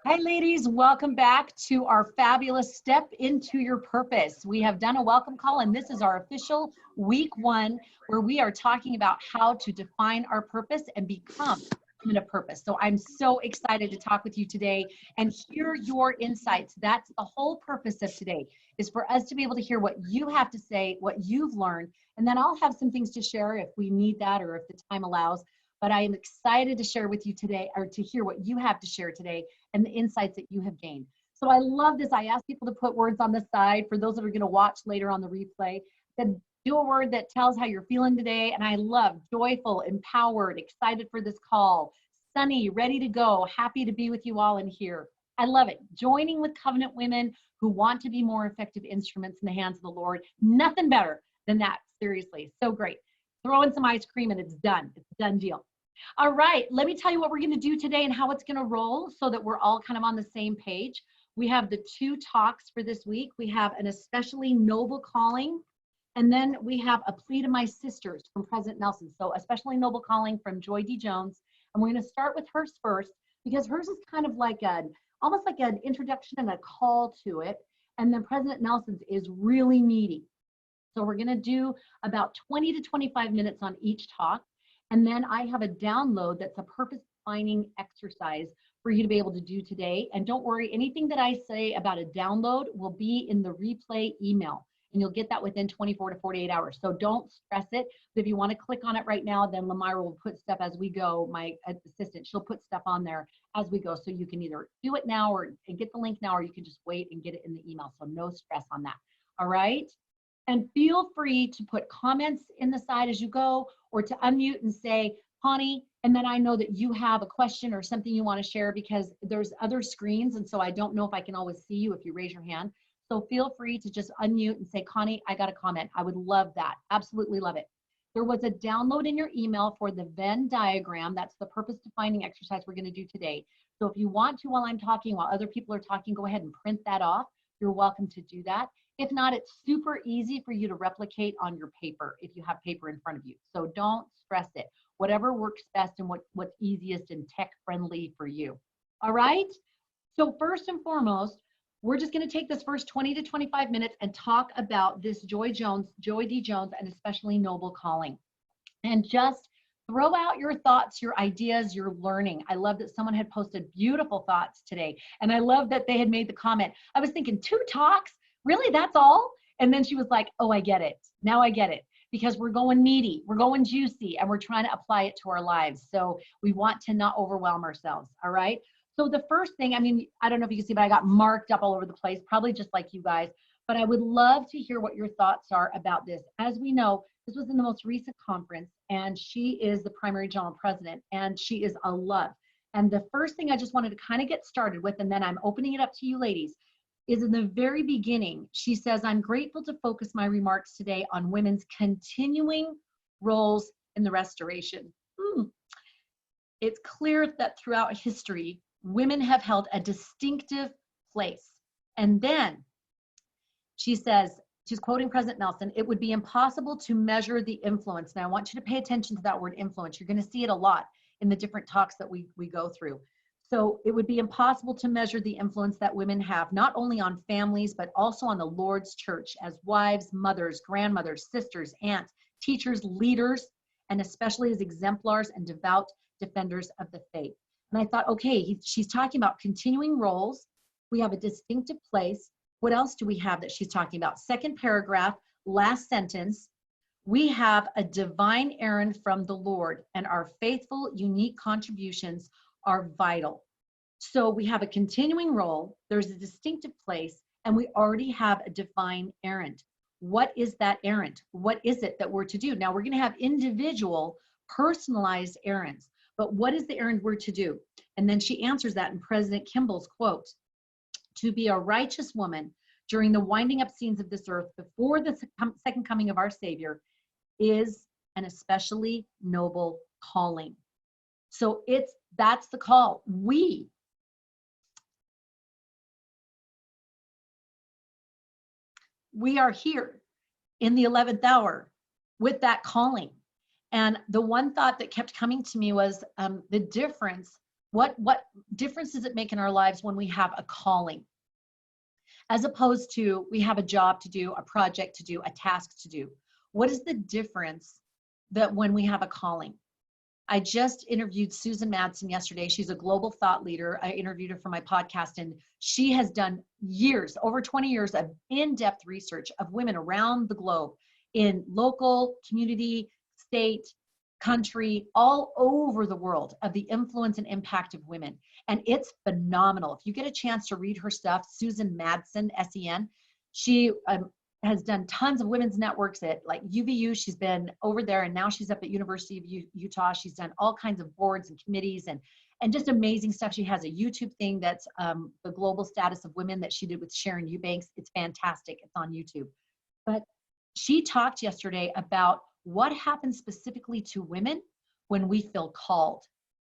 Hi, ladies. Welcome back to our fabulous Step Into Your Purpose. We have done a welcome call, and this is our official week one where we are talking about how to define our purpose and become women of purpose. So I'm so excited to talk with you today and hear your insights. That's the whole purpose of today, is for us to be able to hear what you have to say, what you've learned, and then I'll have some things to share if we need that or if the time allows. But I am excited to share with you today, or to hear what you have to share today and the insights that you have gained. So I love this. I ask people to put words on the side for those that are going to watch later on the replay. Then do a word that tells how you're feeling today. And I love joyful, empowered, excited for this call, sunny, ready to go, happy to be with you all in here. I love it. Joining with covenant women who want to be more effective instruments in the hands of the Lord. Nothing better than that. Seriously, so great. Throw in some ice cream and it's done. It's a done deal. All right, let me tell you what we're going to do today and how it's going to roll so that we're all kind of on the same page. We have the two talks for this week. We have an especially noble calling, and then we have a plea to my sisters from President Nelson. So especially noble calling from Joy D. Jones. And we're going to start with hers first because hers is kind of like almost like an introduction and a call to it. And then President Nelson's is really meaty. So we're going to do about 20 to 25 minutes on each talk. And then I have a download that's a purpose-defining exercise for you to be able to do today. And don't worry, anything that I say about a download will be in the replay email. And you'll get that within 24 to 48 hours. So don't stress it. But if you want to click on it right now, then Lamira will put stuff as we go. My assistant, she'll put stuff on there as we go. So you can either do it now or get the link now, or you can just wait and get it in the email. So no stress on that. All right. And feel free to put comments in the side as you go, or to unmute and say, Connie, and then I know that you have a question or something you want to share, because there's other screens. And so I don't know if I can always see you if you raise your hand. So feel free to just unmute and say, Connie, I got a comment. I would love that. Absolutely love it. There was a download in your email for the Venn diagram. That's the purpose defining exercise we're going to do today. So if you want to, while I'm talking, while other people are talking, go ahead and print that off. You're welcome to do that. If not, it's super easy for you to replicate on your paper if you have paper in front of you. So don't stress it. Whatever works best and what's easiest and tech friendly for you. All right? So first and foremost, we're just going to take this first 20 to 25 minutes and talk about this Joy D. Jones, and especially noble calling. And just throw out your thoughts, your ideas, your learning. I love that someone had posted beautiful thoughts today. And I love that they had made the comment. I was thinking 2 talks? Really, that's all? And then she was like, oh, I get it. Now I get it. Because we're going meaty, we're going juicy, and we're trying to apply it to our lives. So we want to not overwhelm ourselves, all right? So the first thing, I mean, I don't know if you can see, but I got marked up all over the place, probably just like you guys. But I would love to hear what your thoughts are about this. As we know, this was in the most recent conference, and she is the primary general president, and she is a love. And the first thing I just wanted to kind of get started with, and then I'm opening it up to you ladies, is in the very beginning, she says, I'm grateful to focus my remarks today on women's continuing roles in the restoration. It's clear that throughout history, women have held a distinctive place. And then she says, she's quoting President Nelson, it would be impossible to measure the influence. Now I want you to pay attention to that word influence. You're going to see it a lot in the different talks that we go through. So it would be impossible to measure the influence that women have, not only on families, but also on the Lord's church as wives, mothers, grandmothers, sisters, aunts, teachers, leaders, and especially as exemplars and devout defenders of the faith. And I thought, okay, she's talking about continuing roles. We have a distinctive place. What else do we have that she's talking about? Second paragraph, last sentence. We have a divine errand from the Lord, and our faithful, unique contributions are vital. So we have a continuing role, there's a distinctive place, and we already have a divine errand. What is that errand? What is it that we're to do? Now we're going to have individual, personalized errands, but what is the errand we're to do? And then she answers that in President Kimball's quote, to be a righteous woman during the winding up scenes of this earth before the second coming of our Savior is an especially noble calling. So that's the call. We are here in the 11th hour with that calling. And the one thought that kept coming to me was the difference What difference does it make in our lives when we have a calling, as opposed to we have a job to do, a project to do, a task to do? What is the difference that when we have a calling? I just interviewed Susan Madsen yesterday. She's a global thought leader. I interviewed her for my podcast, and she has done years, over 20 years of in-depth research of women around the globe in local, community, state, country, all over the world, of the influence and impact of women. And it's phenomenal. If you get a chance to read her stuff, Susan Madsen, S-E-N, she has done tons of women's networks at like UVU. She's been over there, and now she's up at University of Utah. She's done all kinds of boards and committees and just amazing stuff. She has a YouTube thing that's the global status of women that she did with Sharon Eubanks. It's fantastic. It's on YouTube. But she talked yesterday about what happens specifically to women when we feel called.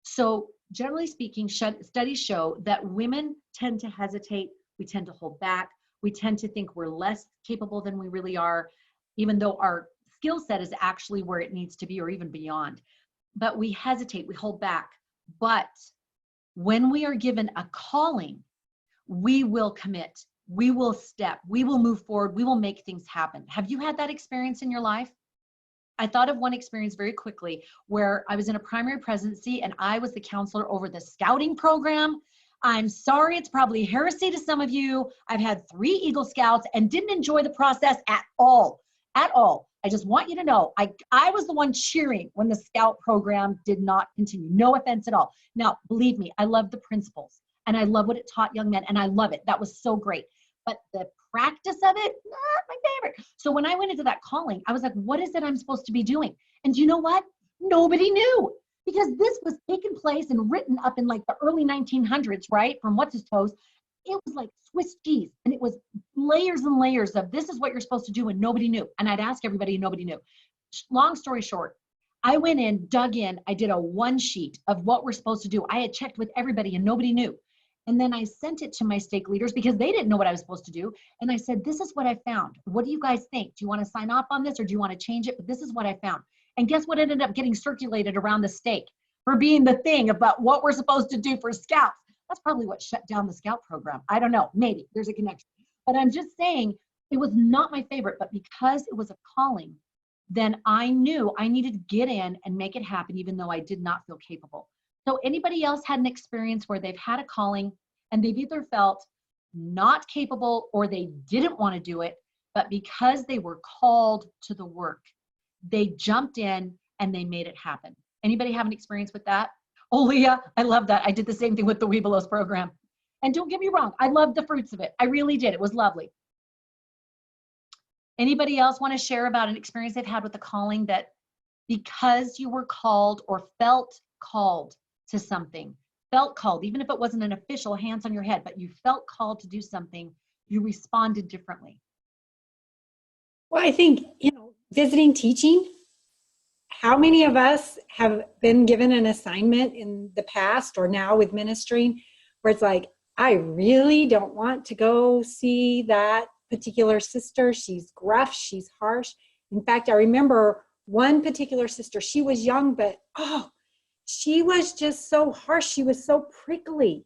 So generally speaking, studies show that women tend to hesitate. We tend to hold back. We tend to think we're less capable than we really are, even though our skill set is actually where it needs to be or even beyond. But we hesitate, we hold back. But when we are given a calling, we will commit, we will step, we will move forward, we will make things happen. Have you had that experience in your life? I thought of one experience very quickly where I was in a primary presidency and I was the counselor over the scouting program. I'm sorry, it's probably heresy to some of you. I've had 3 Eagle Scouts and didn't enjoy the process at all, at all. I just want you to know, I was the one cheering when the scout program did not continue. No offense at all. Now, believe me, I love the principles and I love what it taught young men and I love it. That was so great. But the practice of it, not my favorite. So when I went into that calling, I was like, what is it I'm supposed to be doing? And you know what? Nobody knew. Because this was taking place and written up in like the early 1900s, right? From what's his toes. It was like Swiss cheese. And it was layers and layers of this is what you're supposed to do, and nobody knew. And I'd ask everybody and nobody knew. Long story short, I went in, dug in, I did a 1 sheet of what we're supposed to do. I had checked with everybody and nobody knew. And then I sent it to my stake leaders because they didn't know what I was supposed to do. And I said, this is what I found. What do you guys think? Do you want to sign off on this or do you want to change it? But this is what I found. And guess what ended up getting circulated around the stake for being the thing about what we're supposed to do for scouts? That's probably what shut down the scout program. I don't know, maybe there's a connection. But I'm just saying it was not my favorite, but because it was a calling, then I knew I needed to get in and make it happen, even though I did not feel capable. So anybody else had an experience where they've had a calling and they've either felt not capable or they didn't want to do it, but because they were called to the work, they jumped in and they made it happen. Anybody have an experience with that? Oh, Leah, I love that. I did the same thing with the Webelos program. And don't get me wrong, I loved the fruits of it. I really did. It was lovely. Anybody else want to share about an experience they've had with the calling, that because you were called or felt called to something, felt called, even if it wasn't an official hands on your head, but you felt called to do something, you responded differently? Well, I think, visiting teaching, how many of us have been given an assignment in the past or now with ministering where it's like, I really don't want to go see that particular sister. She's gruff, she's harsh. In fact, I remember one particular sister, she was young, but she was just so harsh. She was so prickly.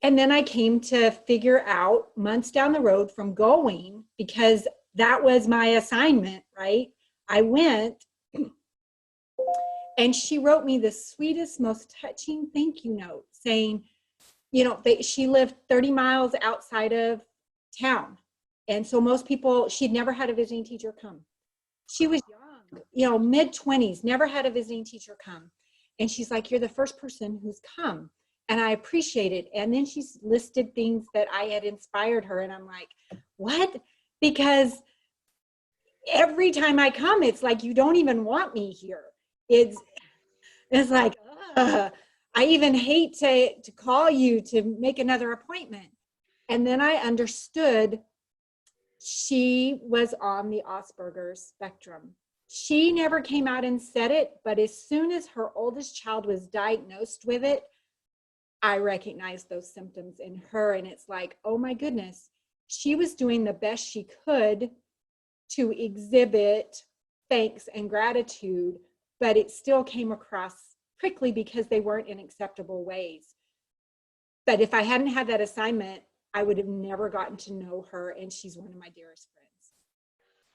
And then I came to figure out months down the road from going, because that was my assignment, right? I went and she wrote me the sweetest, most touching thank you note saying, she lived 30 miles outside of town. And so most people, she'd never had a visiting teacher come. She was young, mid-20s, never had a visiting teacher come. And she's like, you're the first person who's come. And I appreciate it. And then she listed things that I had inspired her. And I'm like, what? Because every time I come, it's like, you don't even want me here. It's like, I even hate to call you to make another appointment. And then I understood she was on the Asperger's spectrum. She never came out and said it, but as soon as her oldest child was diagnosed with it, I recognized those symptoms in her. And it's like, oh my goodness, she was doing the best she could to exhibit thanks and gratitude, but it still came across quickly because they weren't in acceptable ways. But if I hadn't had that assignment, I would have never gotten to know her, and she's one of my dearest friends.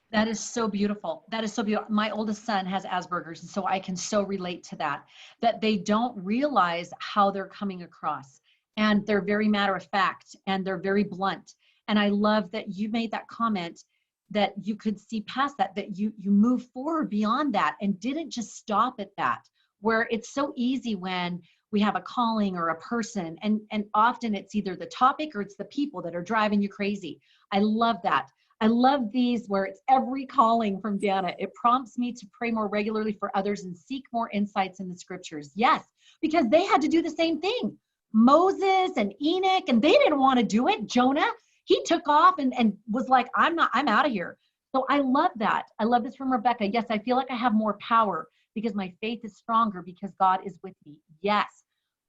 That is so beautiful. That is so beautiful. My oldest son has Asperger's, and so I can so relate to that, that they don't realize how they're coming across. And they're very matter of fact, and they're very blunt. And I love that you made that comment, that you could see past that, that you move forward beyond that and didn't just stop at that, where it's so easy when we have a calling or a person, and often it's either the topic or it's the people that are driving you crazy. I love that. I love these where it's every calling from Dana. It prompts me to pray more regularly for others and seek more insights in the scriptures. Yes, because they had to do the same thing. Moses and Enoch, and they didn't want to do it. Jonah, he took off and was like, I'm out of here. So I love that. I love this from Rebecca. Yes, I feel like I have more power because my faith is stronger because God is with me. Yes.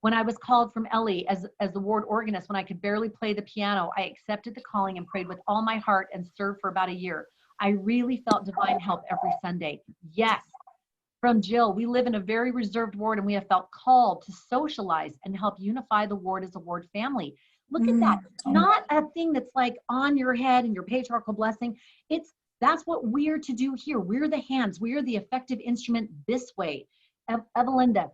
When I was called from Ellie as the ward organist, when I could barely play the piano, I accepted the calling and prayed with all my heart and served for about a year. I really felt divine help every Sunday. Yes. From Jill, we live in a very reserved ward and we have felt called to socialize and help unify the ward as a ward family. Look at that. It's not a thing that's like on your head and your patriarchal blessing. That's what we're to do here. We're the hands. We are the effective instrument this way. Evelinda,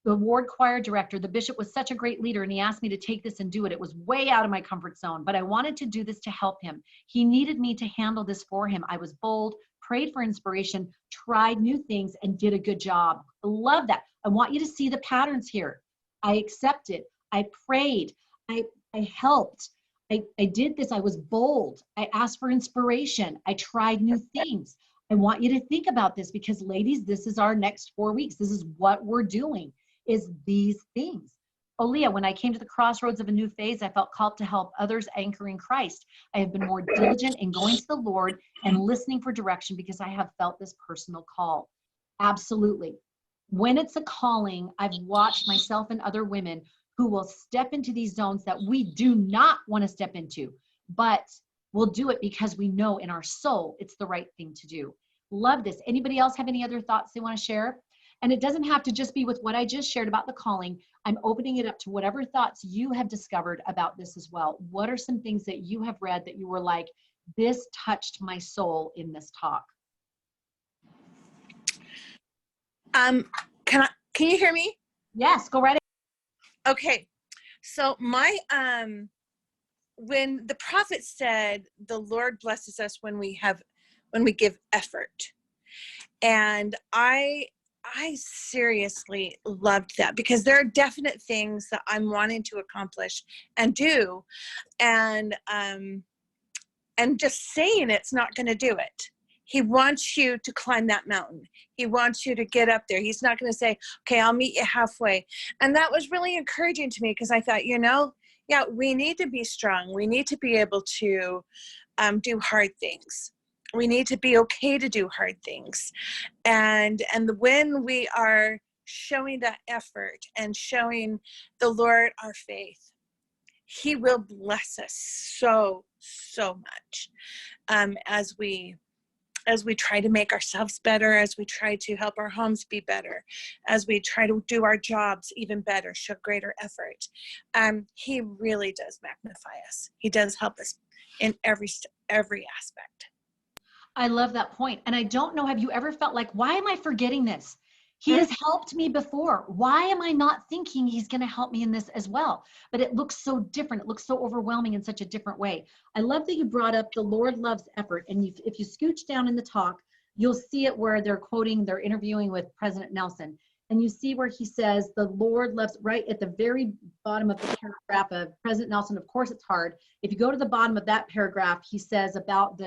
the ward choir director, the bishop was such a great leader and he asked me to take this and do it. It was way out of my comfort zone, but I wanted to do this to help him. He needed me to handle this for him. I was bold, prayed for inspiration, tried new things, and did a good job. I love that. I want you to see the patterns here. I accepted. I prayed. I helped. I did this. I was bold. I asked for inspiration. I tried new things. I want you to think about this because, ladies, this is our next 4 weeks. This is what we're doing, is these things. Leah, when I came to the crossroads of a new phase, I felt called to help others anchor in Christ. I have been more diligent in going to the Lord and listening for direction because I have felt this personal call. Absolutely. When it's a calling, I've watched myself and other women who will step into these zones that we do not want to step into, but we'll do it because we know in our soul it's the right thing to do. Love this. Anybody else have any other thoughts they want to share? And it doesn't have to just be with what I just shared about the calling. I'm opening it up to whatever thoughts you have discovered about this as well. What are some things that you have read that you were like, this touched my soul in this talk? Can you hear me? Yes, go right ahead. Okay. So my, when the prophet said, the Lord blesses us when we give effort. And I seriously loved that because there are definite things that I'm wanting to accomplish and do. And just saying it's not going to do it. He wants you to climb that mountain. He wants you to get up there. He's not going to say, okay, I'll meet you halfway. And that was really encouraging to me because I thought, yeah, we need to be strong. We need to be able to do hard things. We need to be okay to do hard things. And when we are showing that effort and showing the Lord our faith, He will bless us so much as we try to make ourselves better, as we try to help our homes be better, as we try to do our jobs even better, show greater effort. He really does magnify us. He does help us in every aspect. I love that point. And I don't know, have you ever felt like, why am I forgetting this? He has helped me before. Why am I not thinking he's going to help me in this as well? But it looks so different. It looks so overwhelming in such a different way. I love that you brought up the Lord loves effort. And if you scooch down in the talk, you'll see it where they're interviewing with President Nelson. And you see where he says, the Lord loves, right at the very bottom of the paragraph of President Nelson. Of course, it's hard. If you go to the bottom of that paragraph, he says about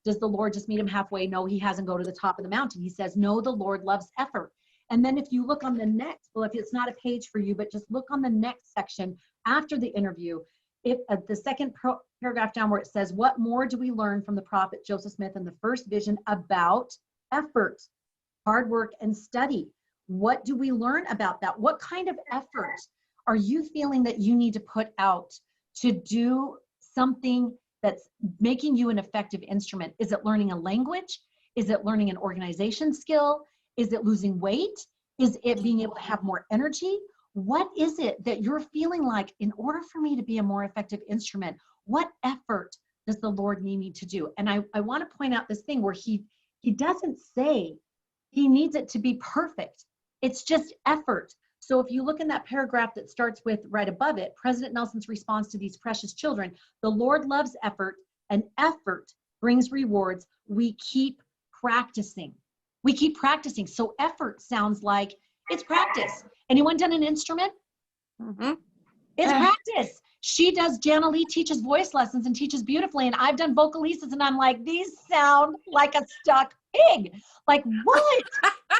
does the Lord just meet him halfway? No, he hasn't go to the top of the mountain. He says, no, the Lord loves effort. And then if you look on the next, well, if it's not a page for you, but just look on the next section after the interview, if the second paragraph down where it says, what more do we learn from the prophet Joseph Smith in the first vision about effort, hard work, and study? What do we learn about that? What kind of effort are you feeling that you need to put out to do something that's making you an effective instrument? Is it learning a language? Is it learning an organization skill? Is it losing weight? Is it being able to have more energy? What is it that you're feeling like, in order for me to be a more effective instrument, what effort does the Lord need me to do? And I want to point out this thing where he doesn't say he needs it to be perfect. It's just effort. So if you look in that paragraph that starts with right above it, President Nelson's response to these precious children, the Lord loves effort, and effort brings rewards. We keep practicing. We keep practicing. So effort sounds like it's practice. Anyone done an instrument? Mm-hmm. It's practice. She does, Jana Lee teaches voice lessons and teaches beautifully. And I've done vocalises and I'm like, these sound like a stuck pig. Like what?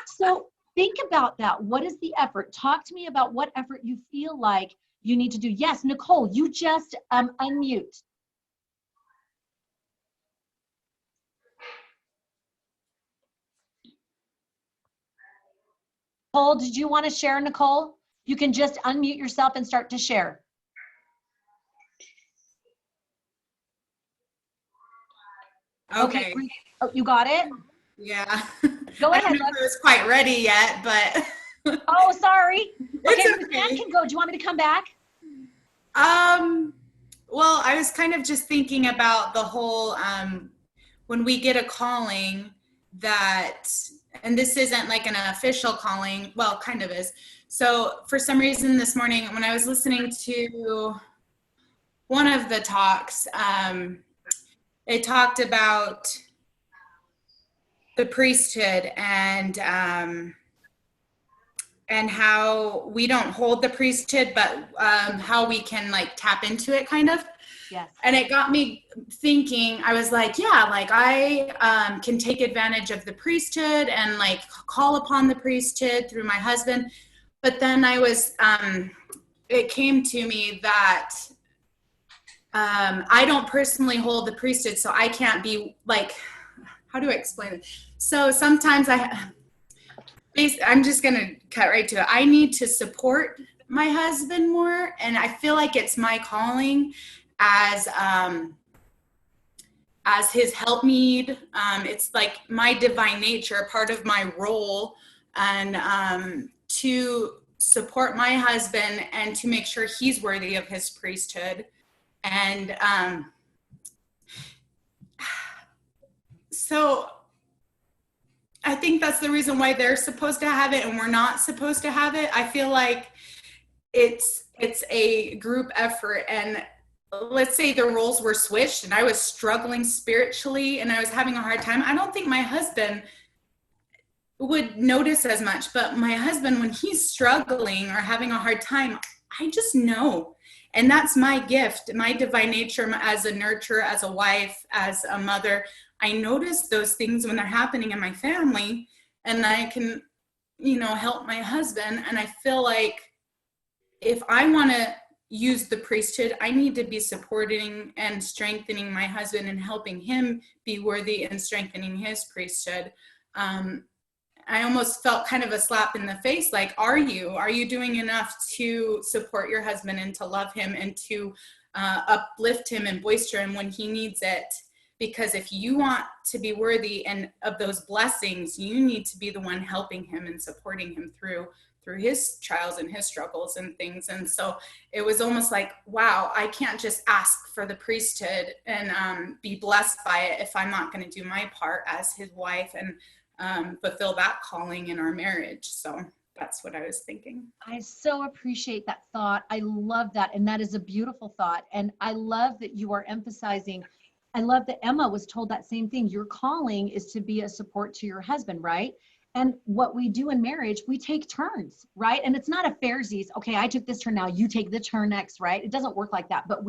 So think about that. What is the effort? Talk to me about what effort you feel like you need to do. Yes, Nicole, you just unmute. Nicole, did you want to share, Nicole? You can just unmute yourself and start to share. Okay. Oh, you got it? Yeah. Go I ahead. don't know if I was quite ready yet, but Oh, sorry. Okay, it's Suzanne okay. can go. Do you want me to come back? Well, I was kind of just thinking about the whole when we get a calling that, and this isn't like an official calling, well, kind of is. So for some reason this morning when I was listening to one of the talks, it talked about the priesthood and how we don't hold the priesthood, but how we can like tap into it kind of. Yes. And it got me thinking. I was like, yeah, like I can take advantage of the priesthood and like call upon the priesthood through my husband. But then I was, it came to me that I don't personally hold the priesthood, so I can't be like, how do I explain it? So sometimes I'm just going to cut right to it. I need to support my husband more. And I feel like it's my calling as his helpmeet. It's like my divine nature, part of my role, and to support my husband and to make sure he's worthy of his priesthood. And so I think that's the reason why they're supposed to have it and we're not supposed to have it. I feel like it's a group effort, and let's say the roles were switched and I was struggling spiritually and I was having a hard time. I don't think my husband would notice as much, but my husband, when he's struggling or having a hard time, I just know. And that's my gift, my divine nature as a nurturer, as a wife, as a mother. I notice those things when they're happening in my family, and I can, help my husband. And I feel like if I want to use the priesthood, I need to be supporting and strengthening my husband and helping him be worthy and strengthening his priesthood. I almost felt kind of a slap in the face. Like, are you doing enough to support your husband and to love him and to uplift him and boister him when he needs it? Because if you want to be worthy and of those blessings, you need to be the one helping him and supporting him through his trials and his struggles and things. And so it was almost like, wow, I can't just ask for the priesthood and be blessed by it if I'm not going to do my part as his wife and fulfill that calling in our marriage. So that's what I was thinking. I so appreciate that thought. I love that. And that is a beautiful thought. And I love that you are emphasizing, I love that Emma was told that same thing. Your calling is to be a support to your husband, right? And what we do in marriage, we take turns, right? And it's not a fairsies. Okay, I took this turn, now you take the turn next, right? It doesn't work like that, but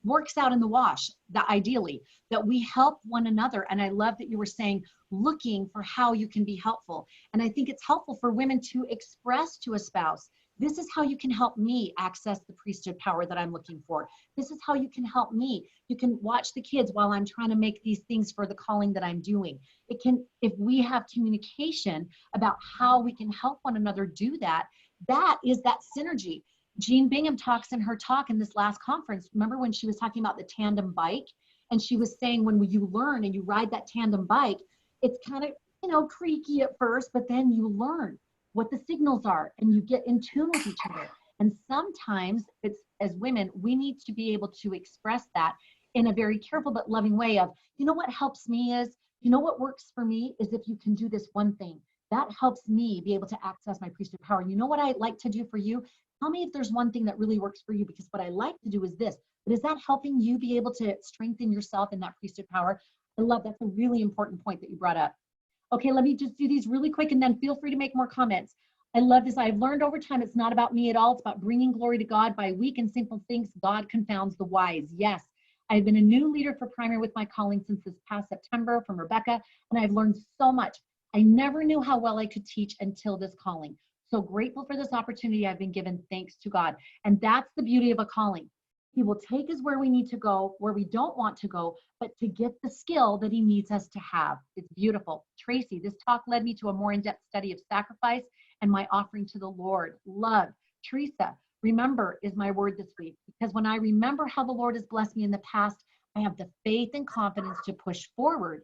works out in the wash, that ideally, that we help one another. And I love that you were saying, looking for how you can be helpful. And I think it's helpful for women to express to a spouse, this is how you can help me access the priesthood power that I'm looking for. This is how you can help me. You can watch the kids while I'm trying to make these things for the calling that I'm doing. It can, if we have communication about how we can help one another do that, that is that synergy. Jean Bingham talks in her talk in this last conference. Remember when she was talking about the tandem bike? And she was saying when you learn and you ride that tandem bike, it's kind of, creaky at first, but then you learn. what the signals are, and you get in tune with each other. And sometimes it's, as women, we need to be able to express that in a very careful but loving way of, you know what helps me is, you know what works for me is if you can do this one thing. That helps me be able to access my priesthood power. You know what I like to do for you? Tell me if there's one thing that really works for you, because what I like to do is this. But is that helping you be able to strengthen yourself in that priesthood power? I love, that's a really important point that you brought up. Okay, let me just do these really quick and then feel free to make more comments. I love this. I've learned over time it's not about me at all. It's about bringing glory to God. By weak and simple things, God confounds the wise. Yes, I've been a new leader for Primary with My Calling since this past September from Rebecca, and I've learned so much. I never knew how well I could teach until this calling. So grateful for this opportunity I've been given, thanks to God. And that's the beauty of a calling. He will take us where we need to go, where we don't want to go, but to get the skill that he needs us to have. It's beautiful. Tracy, this talk led me to a more in-depth study of sacrifice and my offering to the Lord. Love. Teresa, remember is my word this week, because when I remember how the Lord has blessed me in the past, I have the faith and confidence to push forward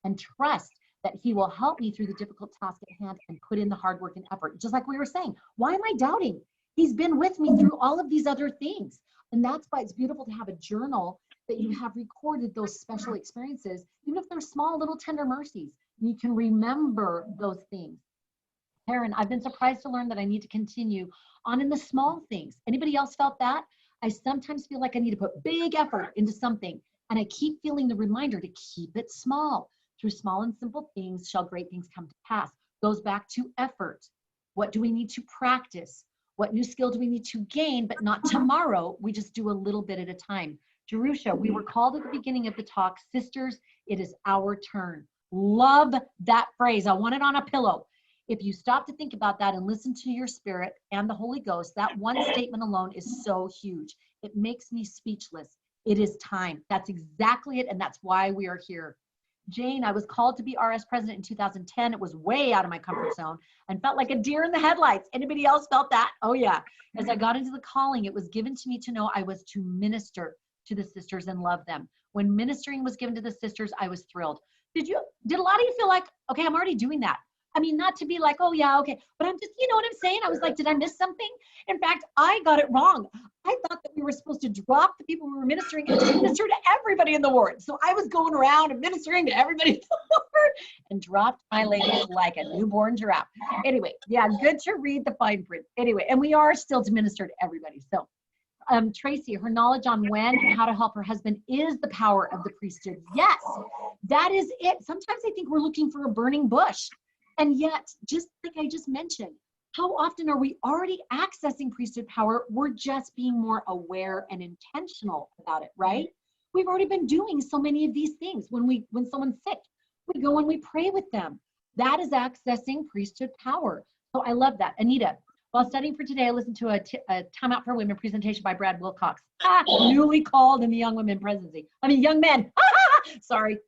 and trust that he will help me through the difficult task at hand and put in the hard work and effort. Just like we were saying, why am I doubting? He's been with me through all of these other things. And that's why it's beautiful to have a journal that you have recorded those special experiences, even if they're small, little tender mercies. You can remember those things. Karen, I've been surprised to learn that I need to continue on in the small things. Anybody else felt that? I sometimes feel like I need to put big effort into something, and I keep feeling the reminder to keep it small. Through small and simple things shall great things come to pass. Goes back to effort. What do we need to practice? What new skill do we need to gain, but not tomorrow? We just do a little bit at a time. Jerusha, we were called at the beginning of the talk, sisters, it is our turn. Love that phrase. I want it on a pillow. If you stop to think about that and listen to your spirit and the Holy Ghost, that one statement alone is so huge. It makes me speechless. It is time. That's exactly it, and that's why we are here. Jane, I was called to be RS president in 2010. It was way out of my comfort zone and felt like a deer in the headlights. Anybody else felt that? Oh yeah. As I got into the calling, it was given to me to know I was to minister to the sisters and love them. When ministering was given to the sisters, I was thrilled. Did a lot of you feel like, okay, I'm already doing that? I mean, not to be like, oh yeah, okay, but I'm just, you know what I'm saying? I was like, did I miss something? In fact, I got it wrong. I thought that we were supposed to drop the people we were ministering and minister to everybody in the ward. So I was going around and ministering to everybody in the ward and dropped my ladies like a newborn giraffe. Anyway, yeah, good to read the fine print. Anyway, and we are still to minister to everybody. So Tracy, her knowledge on when and how to help her husband is the power of the priesthood. Yes, that is it. Sometimes I think we're looking for a burning bush. And yet, just like I just mentioned, how often are we already accessing priesthood power? We're just being more aware and intentional about it, right? We've already been doing so many of these things. When someone's sick, we go and we pray with them. That is accessing priesthood power. So I love that. Anita, while studying for today, I listened to a Time Out for Women presentation by Brad Wilcox. Newly called in the young women presidency. I mean, young men. Sorry.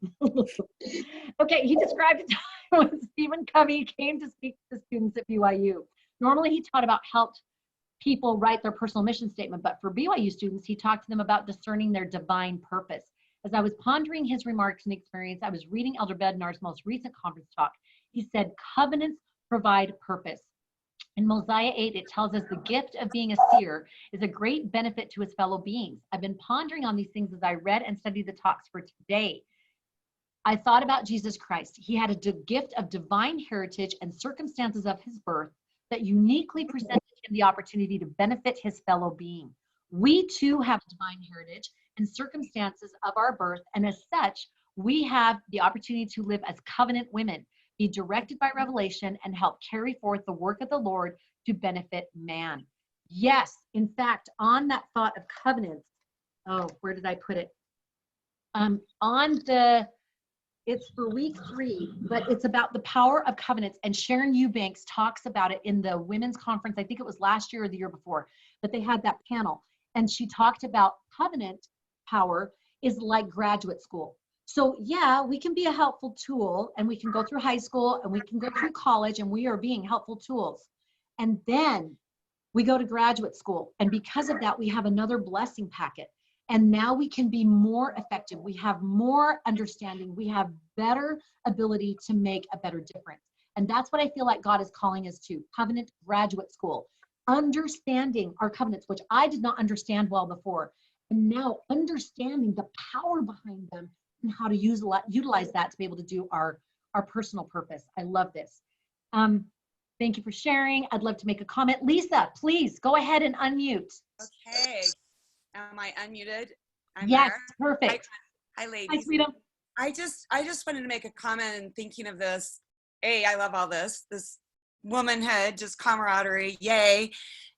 Okay, he described a time when Stephen Covey came to speak to students at BYU. Normally, he taught about helped people write their personal mission statement, but for BYU students, he talked to them about discerning their divine purpose. As I was pondering his remarks and experience, I was reading Elder Bednar's most recent conference talk. He said, covenants provide purpose. In Mosiah 8, it tells us the gift of being a seer is a great benefit to his fellow beings. I've been pondering on these things as I read and studied the talks for today. I thought about Jesus Christ. He had a gift of divine heritage and circumstances of his birth that uniquely presented him the opportunity to benefit his fellow being. We too have divine heritage and circumstances of our birth, and as such, we have the opportunity to live as covenant women, be directed by revelation, and help carry forth the work of the Lord to benefit man. Yes, in fact, on that thought of covenants, oh, where did I put it? It's for week 3, but it's about the power of covenants. And Sharon Eubanks talks about it in the women's conference. I think it was last year or the year before, but they had that panel. And she talked about covenant power is like graduate school. So yeah, we can be a helpful tool, and we can go through high school and we can go through college, and we are being helpful tools. And then we go to graduate school. And because of that, we have another blessing packet. And now we can be more effective. We have more understanding. We have better ability to make a better difference. And that's what I feel like God is calling us to, Covenant Graduate School. Understanding our covenants, which I did not understand well before, and now understanding the power behind them and how to utilize that to be able to do our personal purpose. I love this. Thank you for sharing. I'd love to make a comment. Lisa, please go ahead and unmute. Okay. Am I unmuted? Yes, there. perfect. Hi, Hi, ladies. sweetie. I just wanted to make a comment and thinking of this. A, I love all this womanhood, just camaraderie, yay.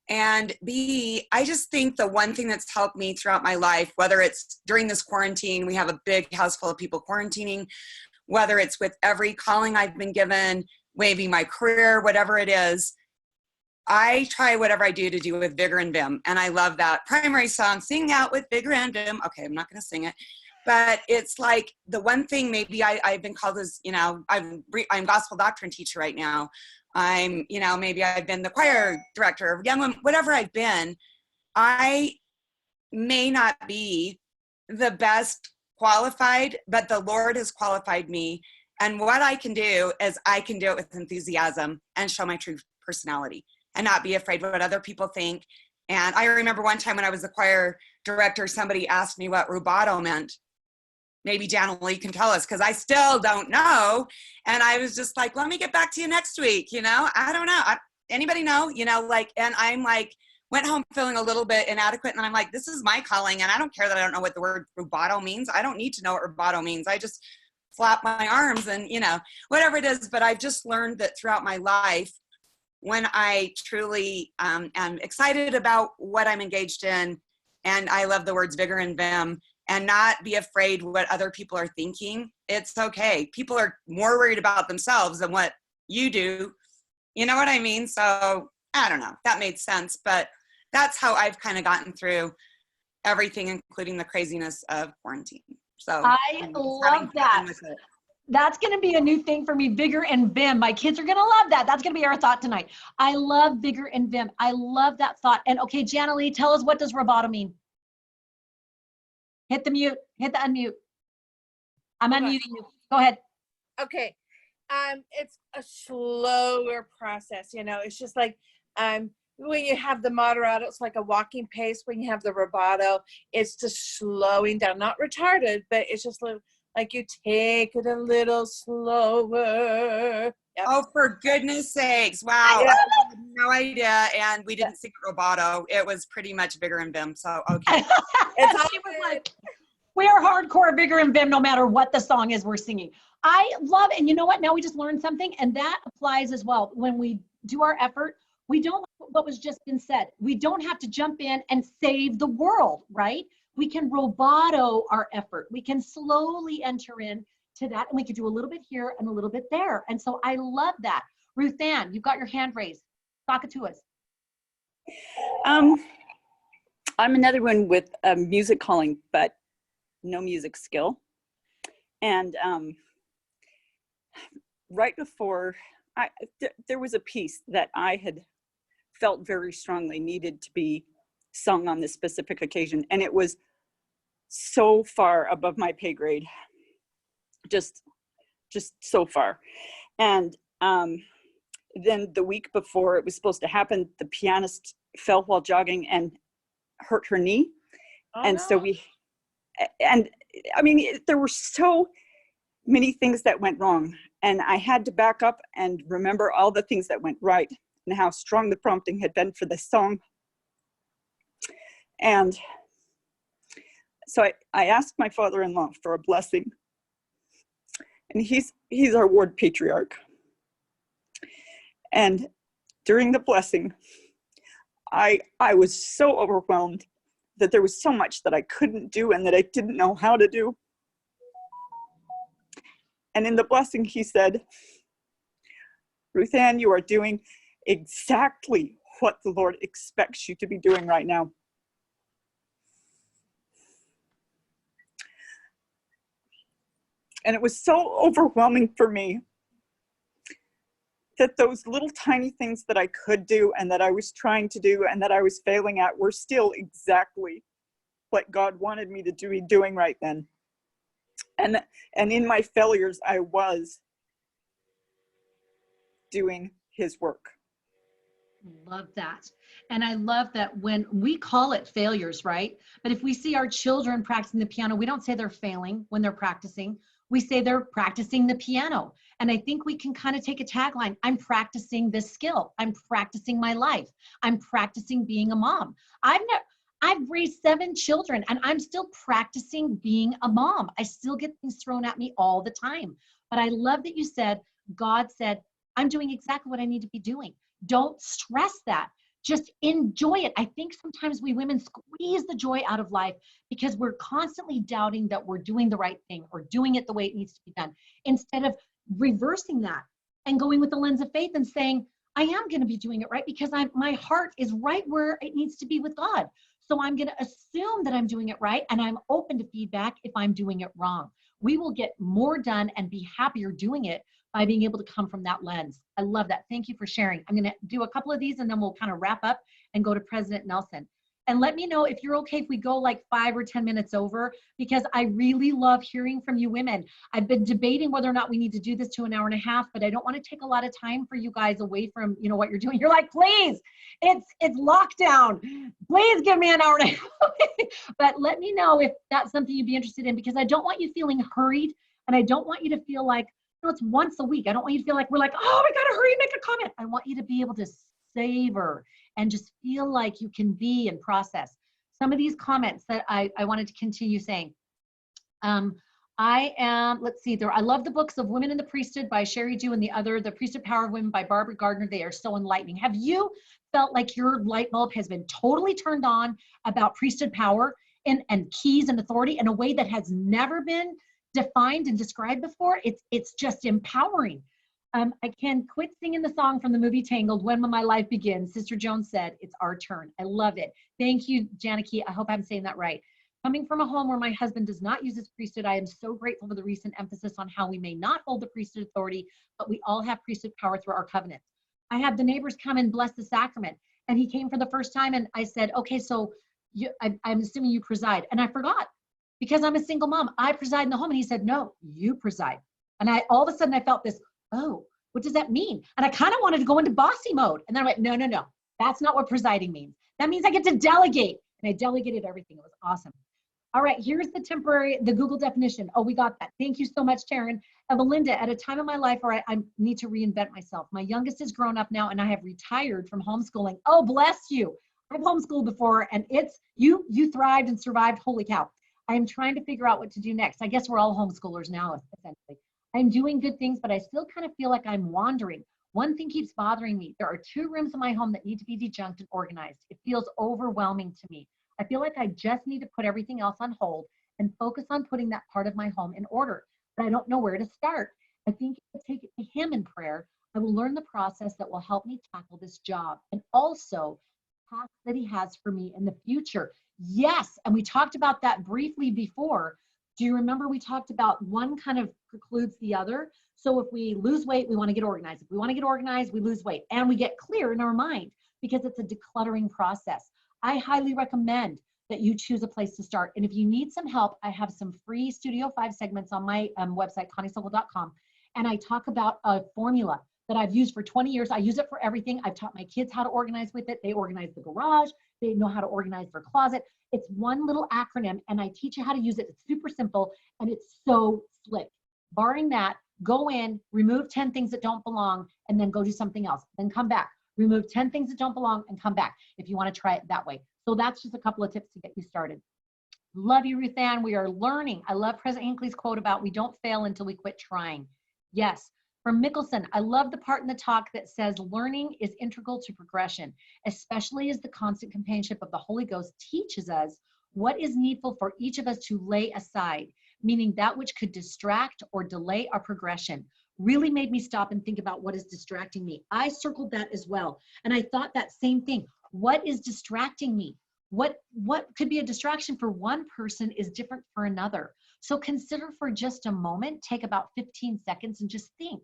And B, I just think the one thing that's helped me throughout my life, whether it's during this quarantine, we have a big house full of people quarantining, whether it's with every calling I've been given, maybe my career, whatever it is, I try whatever I do to do with vigor and vim. And I love that primary song, Sing Out with Vigor and Vim. Okay, I'm not going to sing it. But it's like the one thing maybe I've been called as, I'm gospel doctrine teacher right now. I'm, maybe I've been the choir director of young women, whatever I've been. I may not be the best qualified, but the Lord has qualified me. And what I can do is I can do it with enthusiasm and show my true personality and not be afraid of what other people think. And I remember one time when I was the choir director, somebody asked me what rubato meant. Maybe Janelle can tell us, because I still don't know. And I was just like, let me get back to you next week. I don't know. Anybody know? And I'm like, went home feeling a little bit inadequate. And I'm like, this is my calling. And I don't care that I don't know what the word rubato means. I don't need to know what rubato means. I just flap my arms and, whatever it is. But I've just learned that throughout my life, when I truly am excited about what I'm engaged in, and I love the words vigor and vim, and not be afraid what other people are thinking. It's okay. People are more worried about themselves than what you do. You know what I mean? So I don't know. That made sense. But that's how I've kind of gotten through everything, including the craziness of quarantine. So I love that. That's going to be a new thing for me, vigor and vim. My kids are going to love that. That's going to be our thought tonight. I love vigor and vim. I love that thought. And okay, Janelle, tell us, what does rubato mean? Hit the mute, hit the unmute. I'm unmuting you. Go ahead. Okay. It's a slower process, it's just like when you have the moderato, it's like a walking pace. When you have the rubato, it's just slowing down, not retarded, but it's just like you take it a little slower. Yep. Oh, for goodness sakes. Wow. Yeah. I had no idea. And we didn't sing rubato. It was pretty much vigor and vim. So, okay. It's all She was like, we are hardcore vigor and vim no matter what the song is we're singing. I love, and you know what? Now we just learned something, and that applies as well. When we do our effort, we don't, what was just been said, we don't have to jump in and save the world, right? We can rubato our effort. We can slowly enter in to that, and we can do a little bit here and a little bit there. And so I love that. Ruth Ann, you've got your hand raised. Talk it to us. I'm another one with a music calling, but no music skill. And right before, there was a piece that I had felt very strongly needed to be sung on this specific occasion. And it was so far above my pay grade, just so far. And then the week before it was supposed to happen, the pianist fell while jogging and hurt her knee. And no. So there were so many things that went wrong, and I had to back up and remember all the things that went right and how strong the prompting had been for this song. And so I asked my father-in-law for a blessing, and he's our ward patriarch. And during the blessing, I was so overwhelmed that there was so much that I couldn't do and that I didn't know how to do. And in the blessing, he said, Ruth Ann, you are doing exactly what the Lord expects you to be doing right now. And it was so overwhelming for me that those little tiny things that I could do and that I was trying to do and that I was failing at were still exactly what God wanted me to be doing right then. And in my failures, I was doing his work. Love that. And I love that when we call it failures, right? But if we see our children practicing the piano, we don't say they're failing when they're practicing. We say they're practicing the piano. And I think we can kind of take a tagline. I'm practicing this skill. I'm practicing my life. I'm practicing being a mom. I've raised 7 children and I'm still practicing being a mom. I still get things thrown at me all the time. But I love that you said, God said, I'm doing exactly what I need to be doing. Don't stress that. Just enjoy it. I think sometimes we women squeeze the joy out of life because we're constantly doubting that we're doing the right thing or doing it the way it needs to be done, instead of reversing that and going with the lens of faith and saying, I am going to be doing it right because my heart is right where it needs to be with God. So I'm going to assume that I'm doing it right, and I'm open to feedback if I'm doing it wrong. We will get more done and be happier doing it by being able to come from that lens. I love that. Thank you for sharing. I'm going to do a couple of these and then we'll kind of wrap up and go to President Nelson. And let me know if you're okay if we go like 5 or 10 minutes over, because I really love hearing from you women. I've been debating whether or not we need to do this to an hour and a half, but I don't want to take a lot of time for you guys away from, you know, what you're doing. You're like, please, it's lockdown. Please give me an hour and a half. But let me know if that's something you'd be interested in, because I don't want you feeling hurried, and I don't want you to feel like, you know, it's once a week. I don't want you to feel like we're like, oh, we got to hurry and make a comment. I want you to be able to savor and just feel like you can be and process. Some of these comments that I wanted to continue saying. Let's see there. I love the books of Women in the Priesthood by Sherry Dew, and the other, The Priesthood Power of Women by Barbara Gardner. They are so enlightening. Have you felt like your light bulb has been totally turned on about priesthood power and keys and authority in a way that has never been defined and described before? It's just empowering. I can quit singing the song from the movie Tangled, When Will My Life Begin? Sister Jones said, it's our turn. I love it. Thank you, Janaki. I hope I'm saying that right. Coming from a home where my husband does not use his priesthood, I am so grateful for the recent emphasis on how we may not hold the priesthood authority, but we all have priesthood power through our covenants. I had the neighbors come and bless the sacrament, and he came for the first time, and I said, okay, so I'm assuming you preside. And I forgot, because I'm a single mom. I preside in the home. And he said, no, you preside. And all of a sudden I felt this, oh, what does that mean? And I kind of wanted to go into bossy mode. And then I went, no, that's not what presiding means. That means I get to delegate. And I delegated everything. It was awesome. All right, here's the Google definition. Oh, we got that. Thank you so much, Taryn. Evelinda, at a time in my life where I need to reinvent myself. My youngest is grown up now, and I have retired from homeschooling. Oh, bless you. I've homeschooled before, and you thrived and survived. Holy cow. I am trying to figure out what to do next. I guess we're all homeschoolers now, essentially. I'm doing good things, but I still kind of feel like I'm wandering. One thing keeps bothering me. There are 2 rooms in my home that need to be dejunked and organized. It feels overwhelming to me. I feel like I just need to put everything else on hold and focus on putting that part of my home in order, but I don't know where to start. I think if I take it to him in prayer, I will learn the process that will help me tackle this job, and also the path that he has for me in the future. Yes, and we talked about that briefly before. Do you remember we talked about one kind of precludes the other? So if we lose weight, we want to get organized. If we want to get organized, we lose weight, and we get clear in our mind, because it's a decluttering process. I highly recommend that you choose a place to start. And if you need some help, I have some free Studio 5 segments on my website, ConnieSokol.com. And I talk about a formula that I've used for 20 years. I use it for everything. I've taught my kids how to organize with it. They organize the garage. They know how to organize their closet. It's one little acronym, and I teach you how to use it. It's super simple, and it's so slick. Barring that, go in, remove 10 things that don't belong, and then go do something else. Then come back. Remove 10 things that don't belong and come back if you want to try it that way. So that's just a couple of tips to get you started. Love you, Ruth Ann. We are learning. I love President Hinckley's quote about we don't fail until we quit trying. Yes. From Mickelson, I love the part in the talk that says learning is integral to progression, especially as the constant companionship of the Holy Ghost teaches us what is needful for each of us to lay aside, meaning that which could distract or delay our progression. Really made me stop and think about what is distracting me. I circled that as well. And I thought that same thing. What is distracting me? What could be a distraction for one person is different for another. So consider for just a moment, take about 15 seconds and just think,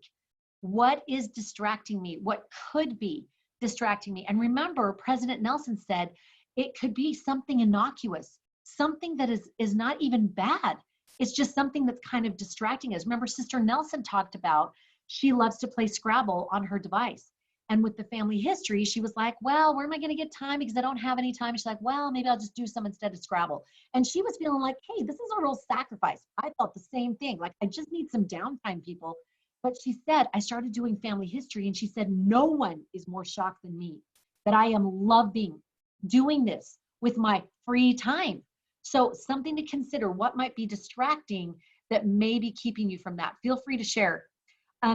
what is distracting me? What could be distracting me? And remember, President Nelson said, it could be something innocuous, something that is not even bad. It's just something that's kind of distracting us. Remember, Sister Nelson talked about she loves to play Scrabble on her device. And with the family history, she was like, well, where am I going to get time? Because I don't have any time. She's like, well, maybe I'll just do some instead of Scrabble. And she was feeling like, hey, this is a real sacrifice. I felt the same thing. Like, I just need some downtime, people. But she said, I started doing family history, and she said, no one is more shocked than me that I am loving doing this with my free time. So something to consider, what might be distracting that may be keeping you from that. Feel free to share.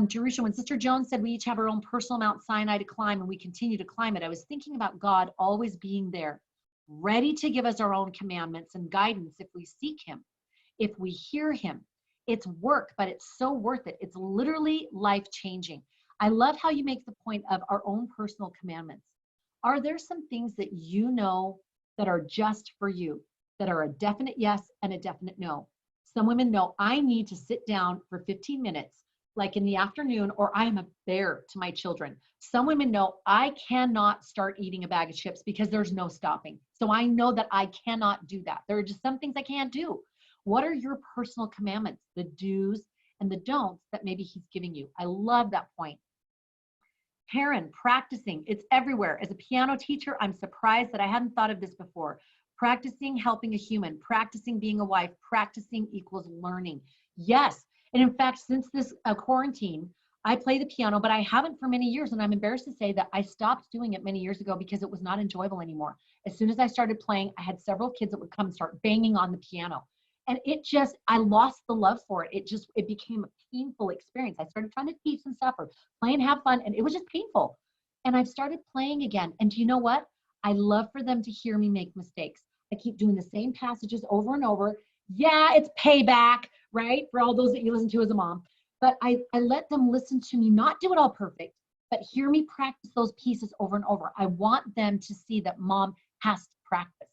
Jerusha, when Sister Jones said we each have our own personal Mount Sinai to climb and we continue to climb it, I was thinking about God always being there, ready to give us our own commandments and guidance if we seek him, if we hear him. It's work, but it's so worth it. It's literally life-changing. I love how you make the point of our own personal commandments. Are there some things that you know that are just for you, that are a definite yes and a definite no? Some women know I need to sit down for 15 minutes like in the afternoon, or I am a bear to my children. Some women know I cannot start eating a bag of chips because there's no stopping. So I know that I cannot do that. There are just some things I can't do. What are your personal commandments, the do's and the don'ts that maybe he's giving you? I love that point. Karen, practicing, it's everywhere. As a piano teacher, I'm surprised that I hadn't thought of this before. Practicing helping a human, practicing being a wife, practicing equals learning. Yes. And in fact, since this quarantine, I play the piano, but I haven't for many years. And I'm embarrassed to say that I stopped doing it many years ago because it was not enjoyable anymore. As soon as I started playing, I had several kids that would come and start banging on the piano. And I lost the love for it. It became a painful experience. I started trying to teach and stuff or play and have fun, and it was just painful. And I've started playing again. And do you know what? I love for them to hear me make mistakes. I keep doing the same passages over and over. Yeah, it's payback, right? For all those that you listen to as a mom. But I let them listen to me, not do it all perfect, but hear me practice those pieces over and over. I want them to see that mom has to practice.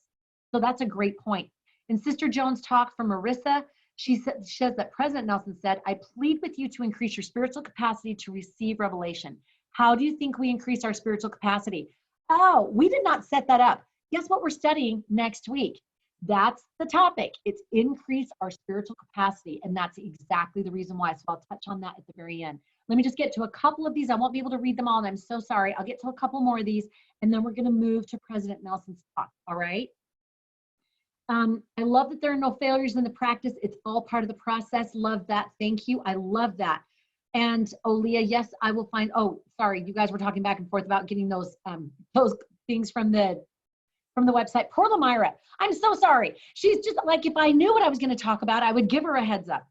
So that's a great point. In Sister Jones' talk from Marissa, she says that President Nelson said, I plead with you to increase your spiritual capacity to receive revelation. How do you think we increase our spiritual capacity? Oh, we did not set that up. Guess what we're studying next week? That's the topic. It's increase our spiritual capacity. And that's exactly the reason why. So I'll touch on that at the very end. Let me just get to a couple of these. I won't be able to read them all, and I'm so sorry. I'll get to a couple more of these, and then we're going to move to President Nelson's talk. All right. I love that there are no failures in the practice. It's all part of the process. Love that. Thank you. I love that. And Leah, yes, I will find, oh, sorry. You guys were talking back and forth about getting those things from the website. Poor Lamira. I'm so sorry. She's just like, if I knew what I was going to talk about, I would give her a heads up.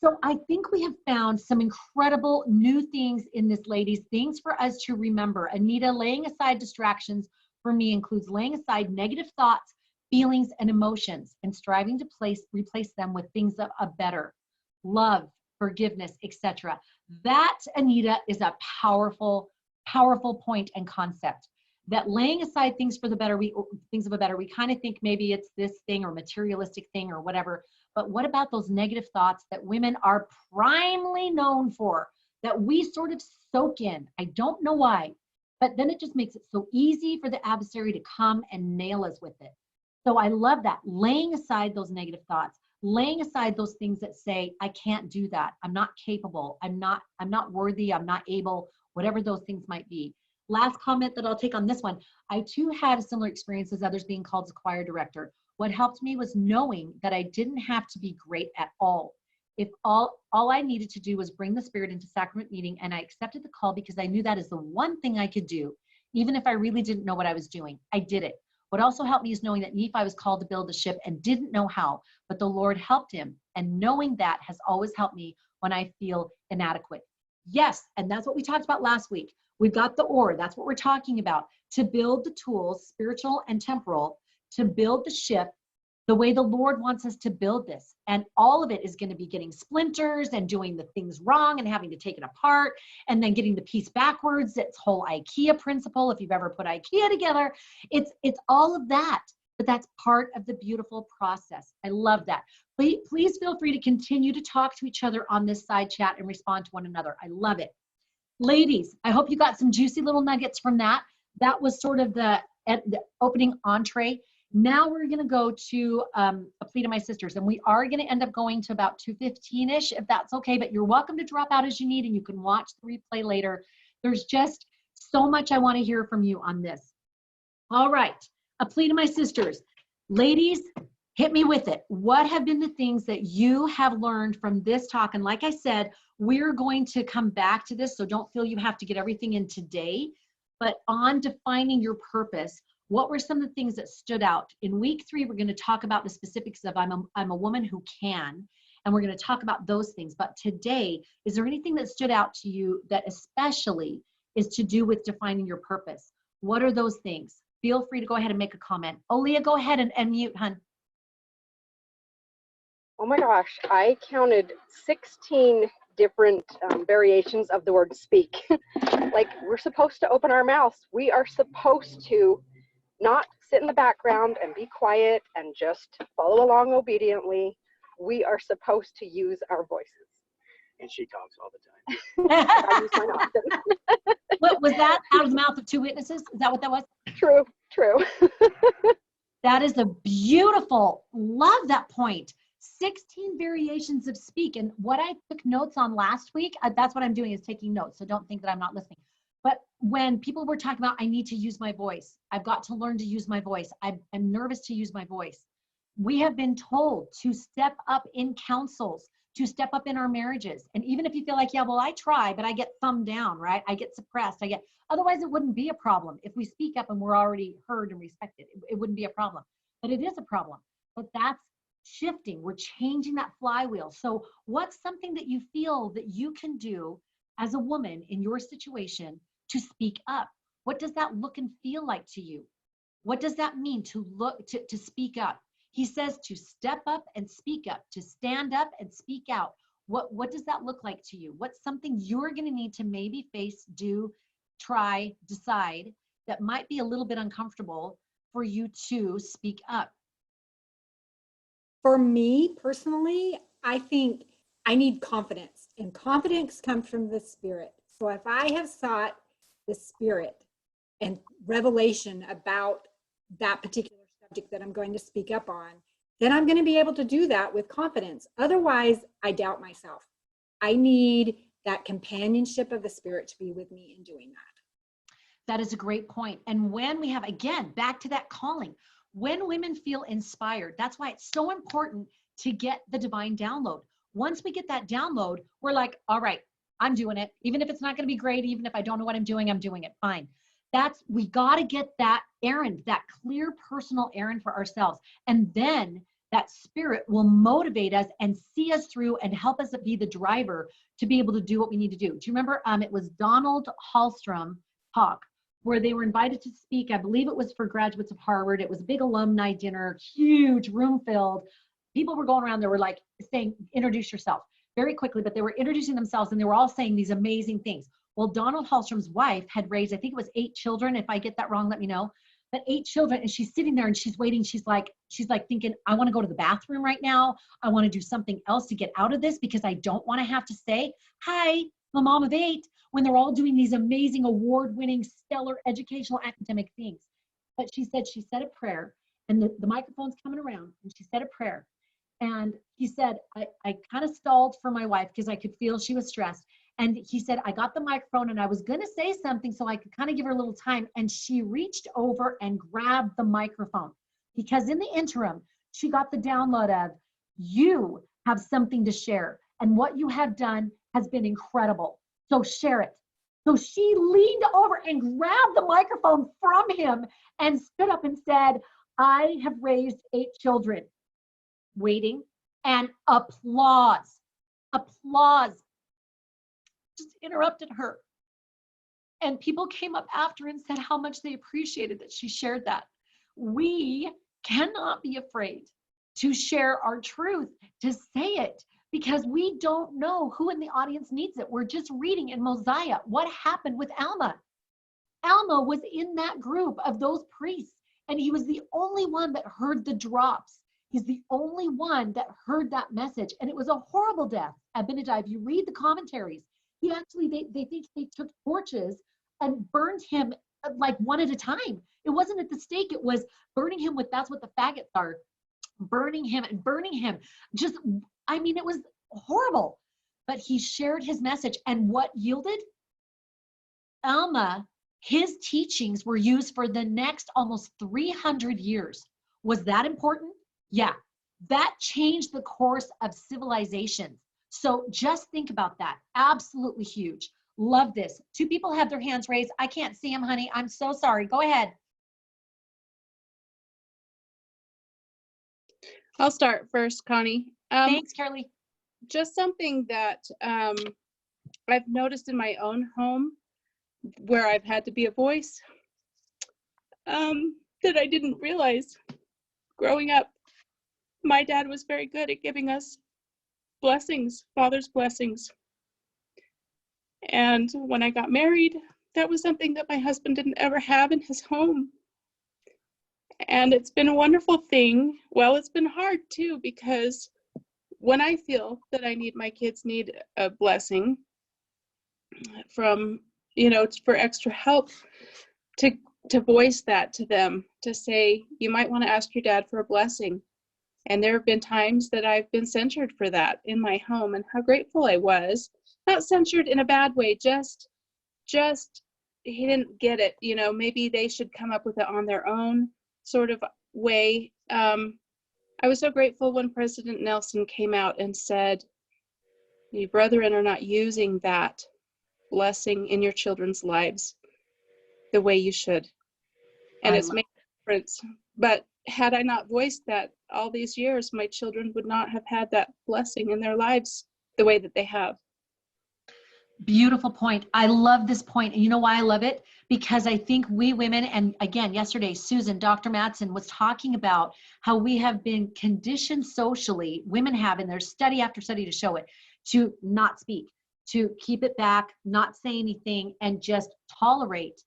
So I think we have found some incredible new things in this, ladies, things for us to remember. Anita, laying aside distractions for me includes laying aside negative thoughts, feelings, and emotions, and striving to replace them with things of a better love, forgiveness, etc. That, Anita, is a powerful, powerful point and concept. That laying aside things for the better, things of a better, we kind of think maybe it's this thing or materialistic thing or whatever. But what about those negative thoughts that women are primely known for, that we sort of soak in? I don't know why, but then it just makes it so easy for the adversary to come and nail us with it. So I love that, laying aside those negative thoughts, laying aside those things that say, I can't do that. I'm not capable. I'm not worthy. I'm not able, whatever those things might be. Last comment that I'll take on this one. I too had a similar experience as others being called as choir director. What helped me was knowing that I didn't have to be great at all. If all I needed to do was bring the Spirit into sacrament meeting, and I accepted the call because I knew that is the one thing I could do, even if I really didn't know what I was doing. I did it. What also helped me is knowing that Nephi was called to build a ship and didn't know how, but the Lord helped him. And knowing that has always helped me when I feel inadequate. Yes, and that's what we talked about last week. We've got the oar, that's what we're talking about, to build the tools, spiritual and temporal, to build the ship the way the Lord wants us to build this. And all of it is going to be getting splinters and doing the things wrong and having to take it apart and then getting the piece backwards. It's whole IKEA principle. If you've ever put IKEA together, it's all of that, but that's part of the beautiful process. I love that. Please feel free to continue to talk to each other on this side chat and respond to one another. I love it. Ladies, I hope you got some juicy little nuggets from that. That was sort of the opening entree. Now we're going to go to A Plea to My Sisters, and we are going to end up going to about 2:15-ish, if that's okay, but you're welcome to drop out as you need, and you can watch the replay later. There's just so much I want to hear from you on this. All right, A Plea to My Sisters. Ladies, hit me with it. What have been the things that you have learned from this talk? And like I said, we're going to come back to this, so don't feel you have to get everything in today. But on defining your purpose, what were some of the things that stood out? In week 3, we're going to talk about the specifics of I'm a woman who can, and we're going to talk about those things. But today, is there anything that stood out to you that especially is to do with defining your purpose? What are those things? Feel free to go ahead and make a comment. Leah, go ahead and mute, hun. Oh my gosh, I counted 16 different variations of the word speak. Like, we're supposed to open our mouths. We are supposed to not sit in the background and be quiet and just follow along obediently. We are supposed to use our voices. And she talks all the time. I use mine often. What was that? Out of the mouth of 2 witnesses? Is that what that was? True, true. That is a beautiful, love that point. 16 variations of speak. And what I took notes on last week, that's what I'm doing, is taking notes. So don't think that I'm not listening. But when people were talking about, I need to use my voice, I've got to learn to use my voice, I'm nervous to use my voice. We have been told to step up in councils, to step up in our marriages. And even if you feel like, yeah, well, I try, but I get thumbed down, right? I get suppressed. Otherwise it wouldn't be a problem. If we speak up and we're already heard and respected, it wouldn't be a problem. But it is a problem. But that's shifting. We're changing that flywheel. So what's something that you feel that you can do as a woman in your situation to speak up? What does that look and feel like to you? What does that mean to speak up? He says to step up and speak up, to stand up and speak out. What does that look like to you? What's something you're going to need to maybe face, do, try, decide that might be a little bit uncomfortable for you to speak up? For me personally, I think I need confidence, and confidence comes from the Spirit. So if I have sought the Spirit and revelation about that particular subject that I'm going to speak up on, then I'm going to be able to do that with confidence. Otherwise, I doubt myself. I need that companionship of the Spirit to be with me in doing that. That is a great point. And when we have, again, back to that calling, when women feel inspired, that's why it's so important to get the divine download. Once we get that download, we're like, all right, I'm doing it. Even if it's not going to be great, even if I don't know what I'm doing it. Fine. We got to get that errand, that clear personal errand for ourselves. And then that Spirit will motivate us and see us through and help us be the driver to be able to do what we need to do. Do you remember, it was Donald Hallstrom talk where they were invited to speak. I believe it was for graduates of Harvard. It was a big alumni dinner, huge room filled. People were going around, they were like saying, introduce yourself very quickly, but they were introducing themselves and they were all saying these amazing things. Well, Donald Hallstrom's wife had raised, I think it was 8 children. If I get that wrong, let me know. But 8 children, and she's sitting there and she's waiting. She's like thinking, I want to go to the bathroom right now. I want to do something else to get out of this because I don't want to have to say, hi, I'm a mom of 8, when they're all doing these amazing award-winning, stellar educational academic things. But she said a prayer, and the microphone's coming around, and she said a prayer. And he said, I kind of stalled for my wife because I could feel she was stressed. And he said, I got the microphone and I was going to say something so I could kind of give her a little time. And she reached over and grabbed the microphone because in the interim, she got the download of, you have something to share. And what you have done has been incredible. So share it. So she leaned over and grabbed the microphone from him and stood up and said, I have raised 8 children. Waiting and applause just interrupted her. And people came up after and said how much they appreciated that she shared that. We cannot be afraid to share our truth, to say it, because we don't know who in the audience needs it. We're just reading in Mosiah what happened with Alma. Alma was in that group of those priests, and he was the only one that heard the drops. He's the only one that heard that message, and it was a horrible death. Abinadi, if you read the commentaries, he actually, they think they took torches and burned him like one at a time. It wasn't at the stake. It was burning him with, that's what the faggots are, burning him and burning him. Just, I mean, it was horrible. But he shared his message, and what yielded? Alma, his teachings were used for the next almost 300 years. Was that important? Yeah. That changed the course of civilizations. So just think about that. Absolutely huge. Love this. 2 people have their hands raised. I can't see them, honey. I'm so sorry. Go ahead. I'll start first, Connie. Thanks, Carly. Just something that I've noticed in my own home where I've had to be a voice that I didn't realize growing up. My dad was very good at giving us blessings, father's blessings. And when I got married, that was something that my husband didn't ever have in his home. And it's been a wonderful thing. Well, it's been hard too, because when I feel that my kids need a blessing from, for extra help, to voice that to them, to say, you might want to ask your dad for a blessing. And there have been times that I've been censured for that in my home, and how grateful I was. Not censured in a bad way, just he didn't get it. Maybe they should come up with it on their own sort of way. I was so grateful when President Nelson came out and said, "You brethren are not using that blessing in your children's lives the way you should." And it's made a difference. But had I not voiced that all these years, my children would not have had that blessing in their lives the way that they have. Beautiful point. I love this point. And you know why I love it? Because I think we women, and again, yesterday, Susan, Dr. Mattson was talking about how we have been conditioned socially, women have, and there's study after study to show it, to not speak, to keep it back, not say anything, and just tolerate.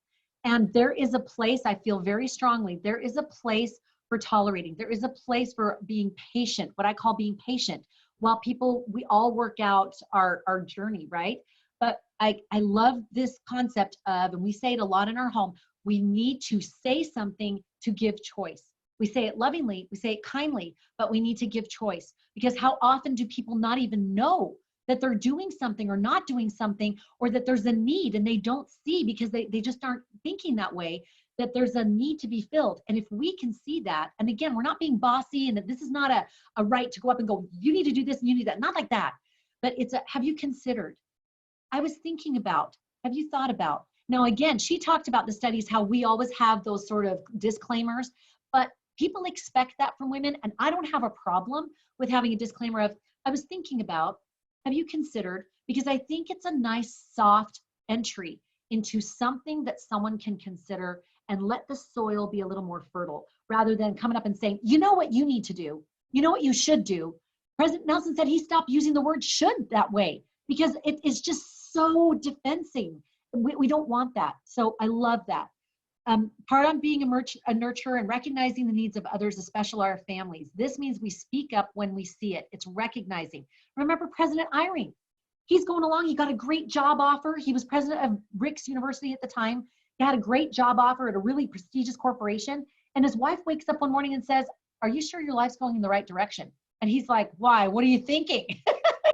And there is a place, I feel very strongly, there is a place for tolerating. There is a place for being patient, what I call being patient, while we all work out our journey, right? But I love this concept of, and we say it a lot in our home, we need to say something to give choice. We say it lovingly, we say it kindly, but we need to give choice. Because how often do people not even know that they're doing something or not doing something, or that there's a need and they don't see because they just aren't thinking that way, that there's a need to be filled. And if we can see that, and again, we're not being bossy, and that this is not a right to go up and go, you need to do this and you need that, not like that. But it's have you considered? I was thinking about, have you thought about? Now, again, she talked about the studies, how we always have those sort of disclaimers, but people expect that from women. And I don't have a problem with having a disclaimer of, I was thinking about, have you considered? Because I think it's a nice, soft entry into something that someone can consider and let the soil be a little more fertile, rather than coming up and saying, you know what you need to do? You know what you should do? President Nelson said he stopped using the word should that way, because it is just so defensing. We don't want that. So I love that. Part on being a nurturer and recognizing the needs of others, especially our families. This means we speak up when we see it. It's recognizing. Remember President Eyring? He's going along. He got a great job offer. He was president of Ricks University at the time. He had a great job offer at a really prestigious corporation. And his wife wakes up one morning and says, "Are you sure your life's going in the right direction?" And he's like, "Why? What are you thinking?"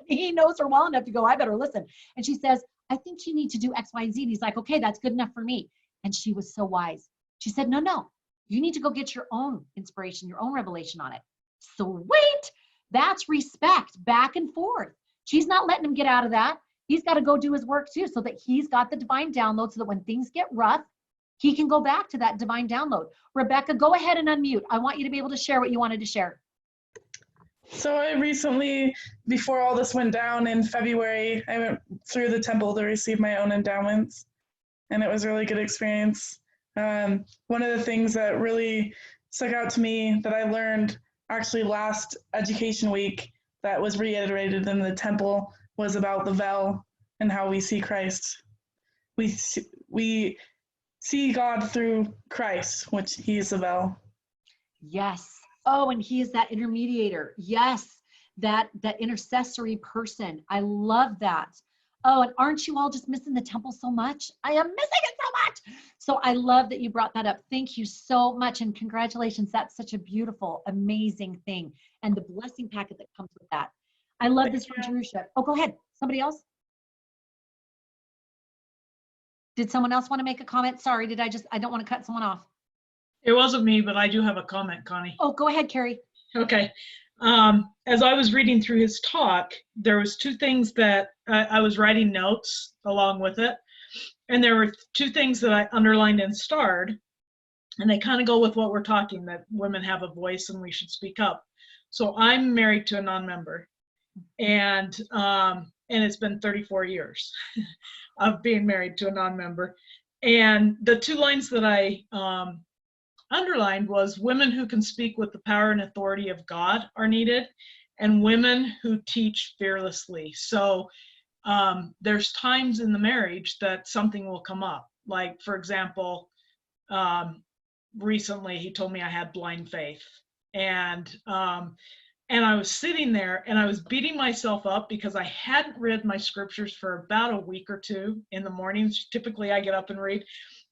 He knows her well enough to go, "I better listen." And she says, "I think you need to do X, Y, and Z." And he's like, "Okay, that's good enough for me." And she was so wise. She said, no, you need to go get your own inspiration, your own revelation on it. Sweet. That's respect, back and forth. She's not letting him get out of that. He's got to go do his work too, so that he's got the divine download, so that when things get rough, he can go back to that divine download. Rebecca, go ahead and unmute. I want you to be able to share what you wanted to share. So I recently, before all this went down in February, I went through the temple to receive my own endowments, and it was a really good experience. One of the things that really stuck out to me that I learned actually last education week that was reiterated in the temple was about the veil and how we see Christ. We see God through Christ, which he is the veil. Yes. Oh, and he is that intermediator. Yes, that intercessory person. I love that. Oh, and aren't you all just missing the temple so much? I am missing it so that. So I love that you brought that up. Thank you so much. And congratulations. That's such a beautiful, amazing thing. And the blessing packet that comes with that. I love this from Jerusha. Oh, go ahead. Somebody else? Did someone else want to make a comment? Sorry, I don't want to cut someone off. It wasn't me, but I do have a comment, Connie. Oh, go ahead, Carrie. Okay. As I was reading through his talk, there was two things that I was writing notes along with it. And there were two things that I underlined and starred. And they kind of go with what we're talking, that women have a voice and we should speak up. So I'm married to a non-member, and it's been 34 years of being married to a non-member. And the two lines that I underlined was women who can speak with the power and authority of God are needed, and women who teach fearlessly. So there's times in the marriage that something will come up. Like, for example, recently he told me I had blind faith, and I was sitting there and I was beating myself up because I hadn't read my scriptures for about a week or two in the mornings. Typically I get up and read,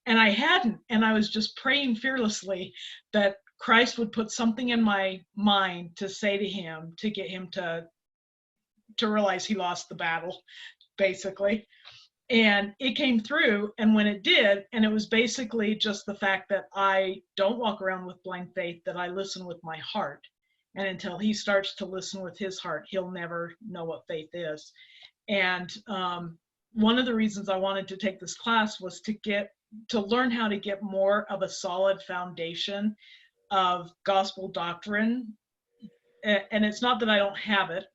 and I hadn't, and I was just praying fearlessly that Christ would put something in my mind to say to him, to get him to realize he lost the battle, basically. And it came through, and when it did, and it was basically just the fact that I don't walk around with blind faith, that I listen with my heart. And until he starts to listen with his heart, he'll never know what faith is. And one of the reasons I wanted to take this class was to learn how to get more of a solid foundation of gospel doctrine. And it's not that I don't have it,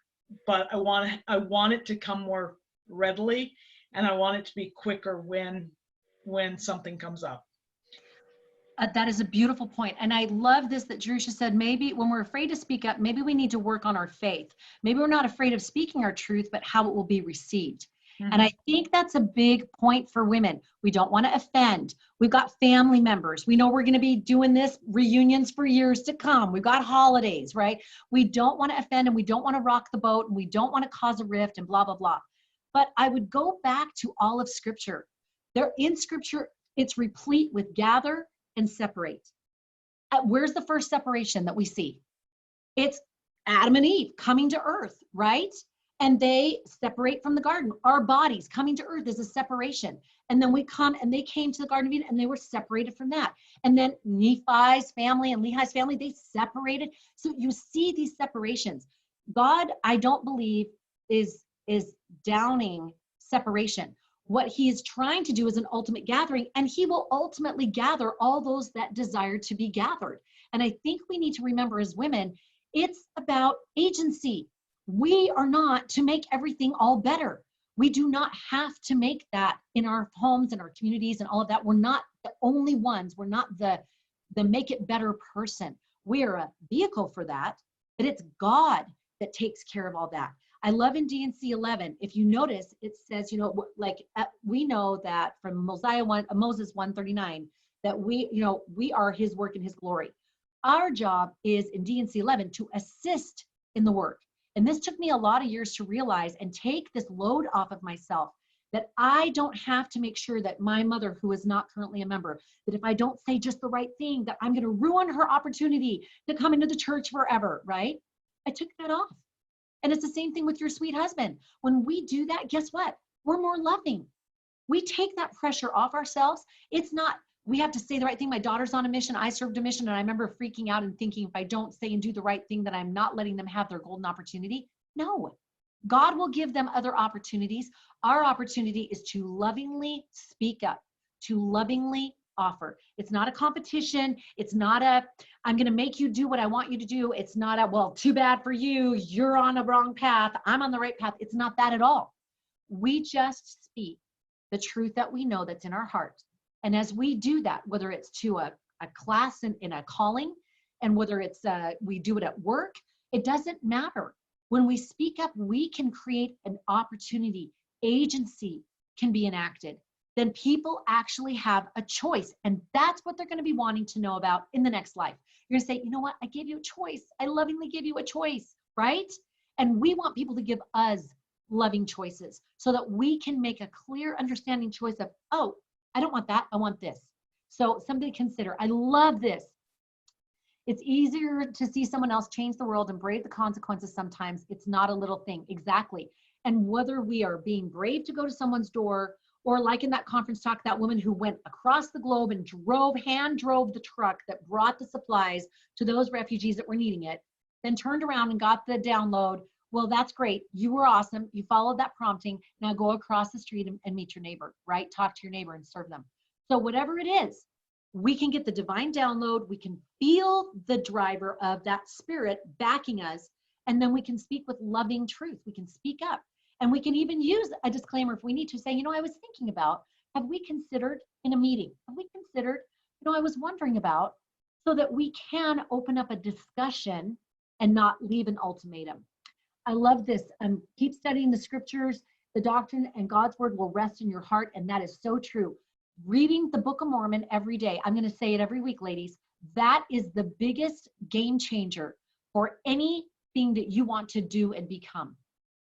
but I want it to come more readily, and I want it to be quicker when something comes up. That is a beautiful point. And I love this that Jerusha said, maybe when we're afraid to speak up, maybe we need to work on our faith. Maybe we're not afraid of speaking our truth, but how it will be received. Mm-hmm. And I think that's a big point for women. We don't want to offend. We've got family members. We know we're going to be doing this reunions for years to come. We've got holidays, right? We don't want to offend, and we don't want to rock the boat, and we don't want to cause a rift and blah, blah, blah. But I would go back to all of Scripture. There in Scripture, it's replete with gather and separate. Where's the first separation that we see? It's Adam and Eve coming to earth, right? And they separate from the garden. Our bodies coming to earth is a separation. And then we come, and they came to the Garden of Eden, and they were separated from that. And then Nephi's family and Lehi's family, they separated. So you see these separations. God, I don't believe, is downing separation. What he is trying to do is an ultimate gathering, and he will ultimately gather all those that desire to be gathered. And I think we need to remember as women, it's about agency. We are not to make everything all better. We do not have to make that in our homes and our communities and all of that. We're not the only ones. We're not the make it better person. We are a vehicle for that, but it's God that takes care of all that. I love in D&C 11, if you notice, it says, we know that from Moses 139, that we are his work and his glory. Our job is in D&C 11 to assist in the work. And this took me a lot of years to realize and take this load off of myself, that I don't have to make sure that my mother, who is not currently a member, that if I don't say just the right thing, that I'm going to ruin her opportunity to come into the church forever, right? I took that off. And it's the same thing with your sweet husband. When we do that, guess what? We're more loving. We take that pressure off ourselves. It's not, we have to say the right thing. My daughter's on a mission. I served a mission. And I remember freaking out and thinking, if I don't say and do the right thing, that I'm not letting them have their golden opportunity. No, God will give them other opportunities. Our opportunity is to lovingly speak up, to lovingly offer. It's not a competition. It's not I'm going to make you do what I want you to do. It's not well, too bad for you. You're on a wrong path. I'm on the right path. It's not that at all. We just speak the truth that we know that's in our heart. And as we do that, whether it's to a class in a calling, and whether it's we do it at work, it doesn't matter. When we speak up, we can create an opportunity. Agency can be enacted. Then people actually have a choice. And that's what they're going to be wanting to know about in the next life. You're going to say, you know what? I gave you a choice. I lovingly give you a choice, right? And we want people to give us loving choices so that we can make a clear understanding choice of, oh, I don't want that. I want this. So something to consider. I love this. It's easier to see someone else change the world and brave the consequences sometimes. It's not a little thing. Exactly. And whether we are being brave to go to someone's door, or like in that conference talk, that woman who went across the globe and hand drove the truck that brought the supplies to those refugees that were needing it, then turned around and got the download. Well, that's great. You were awesome. You followed that prompting. Now go across the street and meet your neighbor, right? Talk to your neighbor and serve them. So whatever it is, we can get the divine download. We can feel the driver of that spirit backing us. And then we can speak with loving truth. We can speak up. And we can even use a disclaimer if we need to say, I was thinking about, have we considered in a meeting? Have we considered, I was wondering about, so that we can open up a discussion and not leave an ultimatum. I love this. Keep studying the scriptures. The doctrine and God's word will rest in your heart. And that is so true. Reading the Book of Mormon every day. I'm going to say it every week, ladies. That is the biggest game changer for anything that you want to do and become.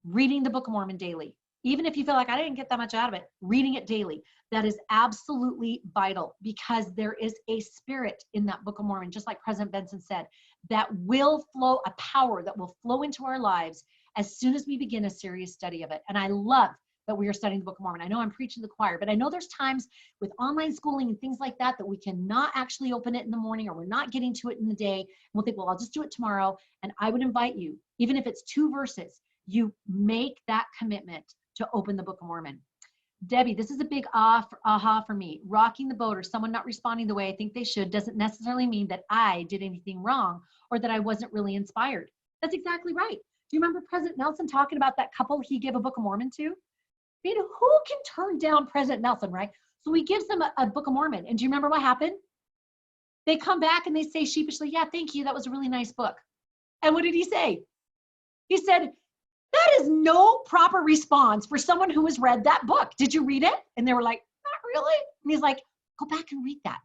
Reading the Book of Mormon daily. Even if you feel like I didn't get that much out of it, reading it daily. That is absolutely vital, because there is a spirit in that Book of Mormon, just like President Benson said, that will flow, a power that will flow into our lives as soon as we begin a serious study of it. And I love that we are studying the Book of Mormon. I know I'm preaching to the choir, but I know there's times with online schooling and things like that we cannot actually open it in the morning, or we're not getting to it in the day. And we'll think, well, I'll just do it tomorrow. And I would invite you, even if it's 2 verses, you make that commitment to open the Book of Mormon. Debbie, this is a big aha for me. Rocking the boat or someone not responding the way I think they should doesn't necessarily mean that I did anything wrong or that I wasn't really inspired. That's exactly right. Do you remember President Nelson talking about that couple he gave a Book of Mormon to? I mean, who can turn down President Nelson, right? So he gives them a Book of Mormon. And do you remember what happened? They come back and they say sheepishly, yeah, thank you. That was a really nice book. And what did he say? He said, that is no proper response for someone who has read that book. Did you read it? And they were like, not really. And he's like, go back and read that,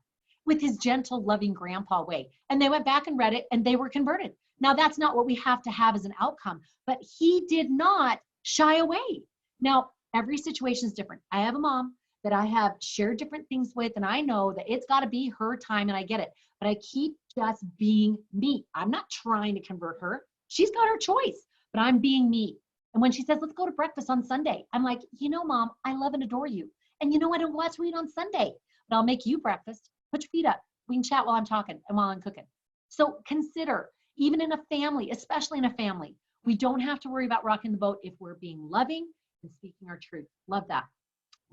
with his gentle, loving grandpa way. And they went back and read it and they were converted. Now, that's not what we have to have as an outcome, but he did not shy away. Now, every situation is different. I have a mom that I have shared different things with, and I know that it's got to be her time, and I get it. But I keep just being me. I'm not trying to convert her. She's got her choice, but I'm being me. And when she says, let's go to breakfast on Sunday, I'm like, Mom, I love and adore you. And I don't watch to eat on Sunday, but I'll make you breakfast. Put your feet up. We can chat while I'm talking and while I'm cooking. So consider, even in a family, especially in a family, we don't have to worry about rocking the boat if we're being loving and speaking our truth. Love that.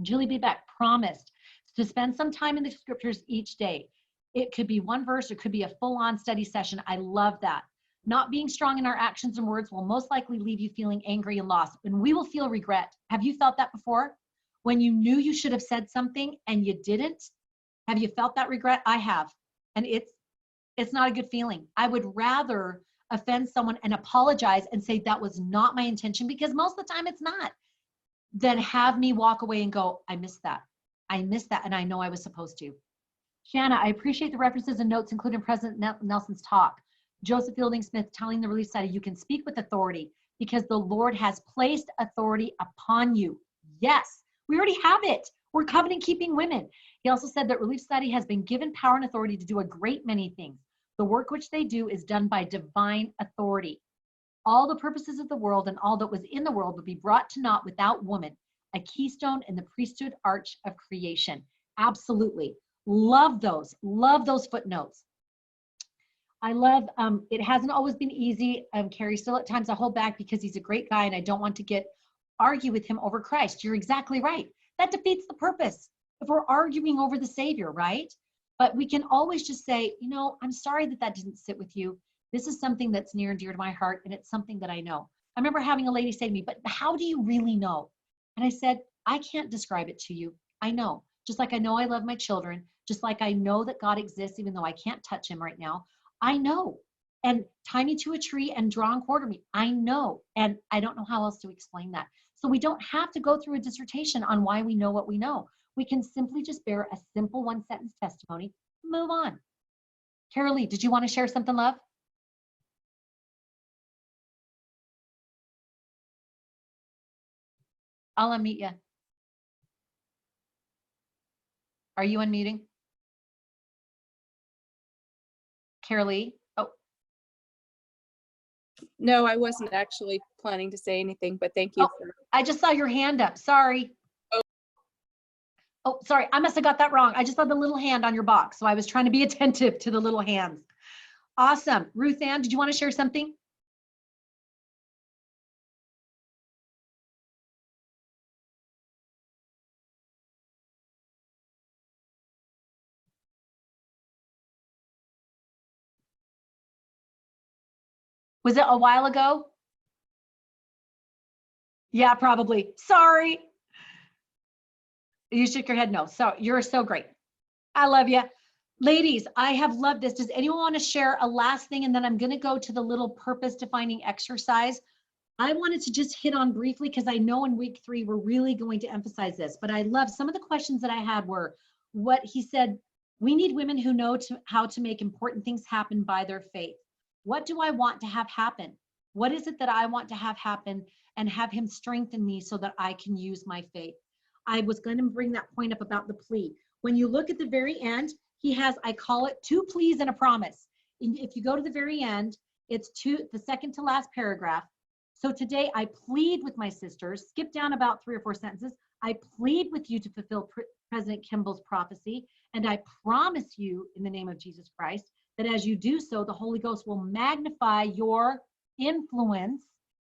Julie B. Beck promised to spend some time in the scriptures each day. It could be 1 verse, it could be a full-on study session. I love that. Not being strong in our actions and words will most likely leave you feeling angry and lost, and we will feel regret. Have you felt that before? When you knew you should have said something and you didn't? Have you felt that regret? I have. And it's not a good feeling. I would rather offend someone and apologize and say that was not my intention, because most of the time it's not, than have me walk away and go, I missed that. I missed that, and I know I was supposed to. Shanna, I appreciate the references and notes, including President Nelson's talk. Joseph Fielding Smith telling the Relief Society, you can speak with authority because the Lord has placed authority upon you. Yes, we already have it. We're covenant keeping women. He also said that Relief Society has been given power and authority to do a great many things. The work which they do is done by divine authority. All the purposes of the world and all that was in the world would be brought to naught without woman, a keystone in the priesthood arch of creation. Absolutely. Love those footnotes. I love, it hasn't always been easy. Carrie, still at times I hold back because he's a great guy and I don't want to argue with him over Christ. You're exactly right. That defeats the purpose if we're arguing over the Savior, right? But we can always just say, I'm sorry that didn't sit with you. This is something that's near and dear to my heart, and it's something that I know. I remember having a lady say to me, but how do you really know? And I said, I can't describe it to you. I know. Just like I know I love my children, just like I know that God exists, even though I can't touch him right now. I know. And tie me to a tree and draw and quarter me. I know. And I don't know how else to explain that. So we don't have to go through a dissertation on why we know what we know. We can simply just bear a simple 1-sentence testimony, move on. Carol Lee, did you want to share something, love? I'll unmute you. Are you unmuting? Carolee? Oh, No, I wasn't actually planning to say anything, but thank you Oh. for. I just saw your hand up. Sorry. Oh, sorry. I must have got that wrong. I just saw the little hand on your box. So I was trying to be attentive to the little hands. Awesome. Ruth Ann, did you want to share something? Was it a while ago? Yeah, probably. Sorry. You shook your head no. So you're so great. I love you. Ladies, I have loved this. Does anyone want to share a last thing? And then I'm going to go to the little purpose defining exercise. I wanted to just hit on briefly because I know in week 3, we're really going to emphasize this, but I love some of the questions that I had were what he said, we need women who know how to make important things happen by their faith. What do I want to have happen? What is it that I want to have happen and have him strengthen me so that I can use my faith? I was going to bring that point up about the plea. When you look at the very end, he has, I call it 2 pleas and a promise. And if you go to the very end, it's the second to last paragraph. So today I plead with my sisters, skip down about 3 or 4 sentences. I plead with you to fulfill President Kimball's prophecy. And I promise you in the name of Jesus Christ that as you do so, the Holy Ghost will magnify your influence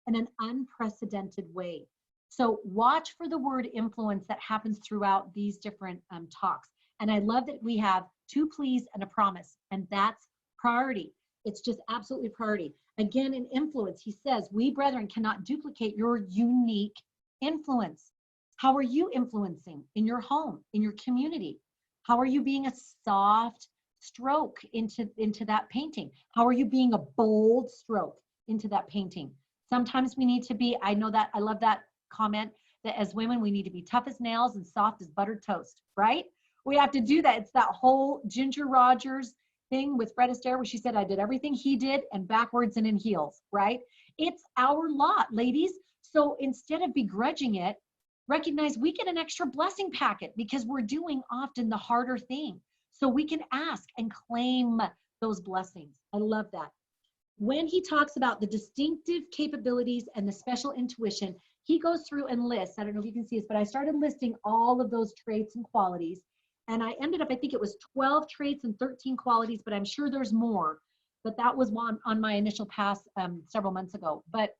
in an unprecedented way. So watch for the word influence that happens throughout these different talks. And I love that we have 2 pleas and a promise, and that's priority. It's just absolutely priority. Again, in influence, he says, we brethren cannot duplicate your unique influence. How are you influencing in your home, in your community? How are you being a soft stroke into that painting? How are you being a bold stroke into that painting? Sometimes we need to be, I love that comment, that as women, we need to be tough as nails and soft as buttered toast, right? We have to do that. It's that whole Ginger Rogers thing with Fred Astaire where she said, I did everything he did and backwards and in heels, right? It's our lot, ladies. So instead of begrudging it, recognize we get an extra blessing packet because we're doing often the harder thing. So we can ask and claim those blessings. I love that. When he talks about the distinctive capabilities and the special intuition, he goes through and lists, I don't know if you can see this, but I started listing all of those traits and qualities. And I ended up, I think it was 12 traits and 13 qualities, but I'm sure there's more. But that was one on my initial pass several months ago. But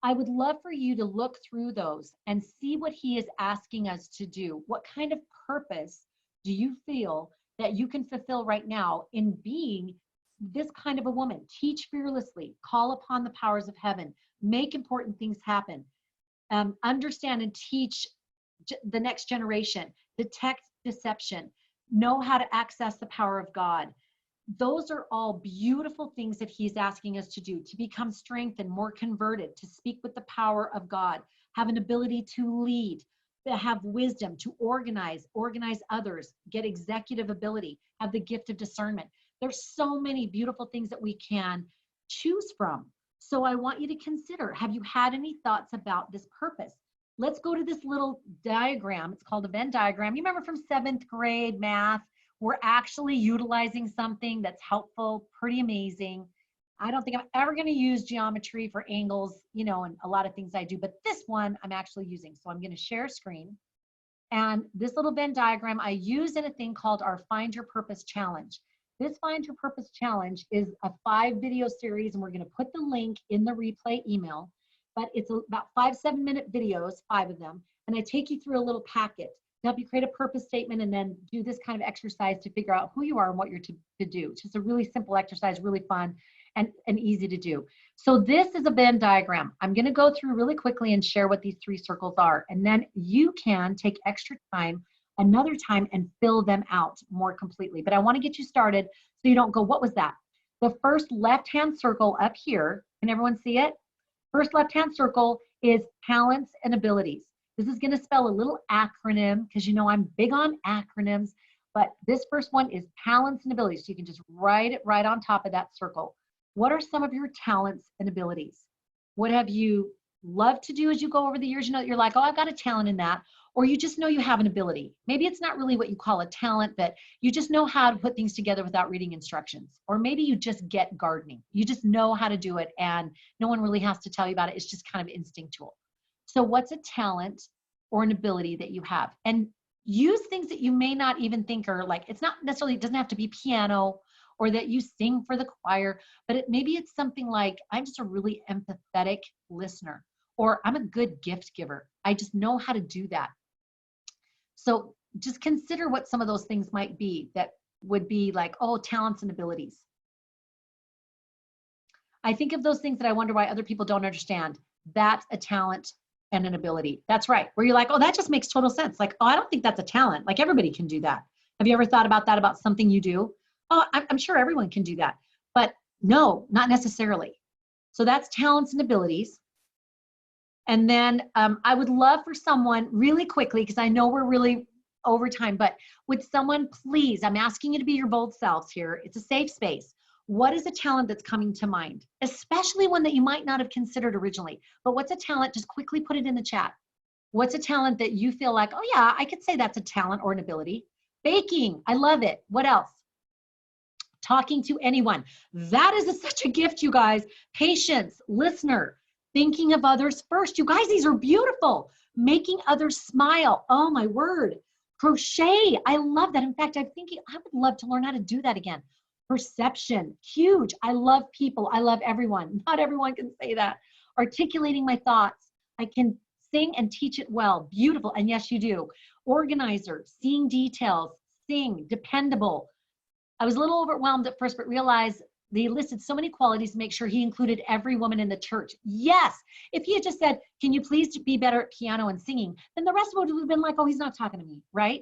I would love for you to look through those and see what he is asking us to do. What kind of purpose do you feel that you can fulfill right now in being this kind of a woman? Teach fearlessly, call upon the powers of heaven, make important things happen, understand and teach the next generation, detect deception, know how to access the power of God. Those are all beautiful things that he's asking us to do, to become strengthened, more converted, to speak with the power of God, have an ability to lead, to have wisdom, to organize others, get executive ability, have the gift of discernment. There's so many beautiful things that we can choose from. So I want you to consider, have you had any thoughts about this purpose? Let's go to this little diagram. It's called a Venn diagram. You remember from 7th grade math, we're actually utilizing something that's helpful, pretty amazing. I don't think I'm ever going to use geometry for angles, and a lot of things I do, but this one I'm actually using. So I'm going to share screen. And this little Venn diagram I use in a thing called our Find Your Purpose Challenge. This Find Your Purpose Challenge is a 5-video series, and we're going to put the link in the replay email. But it's about 5-7 minute videos, 5 of them. And I take you through a little packet to help you create a purpose statement and then do this kind of exercise to figure out who you are and what you're to do. It's just a really simple exercise, really fun and easy to do. So this is a Venn diagram. I'm going to go through really quickly and share what these 3 circles are. And then you can take extra time, another time, and fill them out more completely. But I want to get you started so you don't go, what was that? The first left-hand circle up here, can everyone see it? First left-hand circle is talents and abilities. This is going to spell a little acronym because I'm big on acronyms, but this first one is talents and abilities. So you can just write it right on top of that circle. What are some of your talents and abilities? What have you loved to do as you go over the years? You're like, oh, I've got a talent in that. or you just know you have an ability. Maybe it's not really what you call a talent, but you just know how to put things together without reading instructions. Or maybe you just get gardening. You just know how to do it and no one really has to tell you about it. It's just kind of instinctual. So what's a talent or an ability that you have? And use things that you may not even think are like, it's not necessarily, it doesn't have to be piano or that you sing for the choir, but maybe it's something like, I'm just a really empathetic listener, or I'm a good gift giver. I just know how to do that. So just consider what some of those things might be that would be like, oh, talents and abilities. I think of those things that I wonder why other people don't understand. That's a talent and an ability. That's right. Where you're like, oh, that just makes total sense. Like, oh, I don't think that's a talent. Like everybody can do that. Have you ever thought about that, about something you do? Oh, I'm sure everyone can do that. But no, not necessarily. So that's talents and abilities. And then I would love for someone really quickly, because I know we're really over time, but would someone please, I'm asking you to be your bold selves here. It's a safe space. What is a talent that's coming to mind? Especially one that you might not have considered originally. But what's a talent? Just quickly put it in the chat. What's a talent that you feel like, oh yeah, I could say that's a talent or an ability? Baking, I love it. What else? Talking to anyone. That is such a gift, you guys. Patience, listener, thinking of others first. You guys, these are beautiful. Making others smile. Oh my word. Crochet, I love that. In fact, I'm thinking I would love to learn how to do that again. Perception, huge. I love people. I love everyone. Not everyone can say that. Articulating my thoughts. I can sing and teach it well. Beautiful. And yes, you do. Organizer, seeing details, sing, dependable. I was a little overwhelmed at first, but realized they listed so many qualities to make sure he included every woman in the church. Yes. If he had just said, can you please be better at piano and singing? Then the rest would have been like, oh, he's not talking to me, right?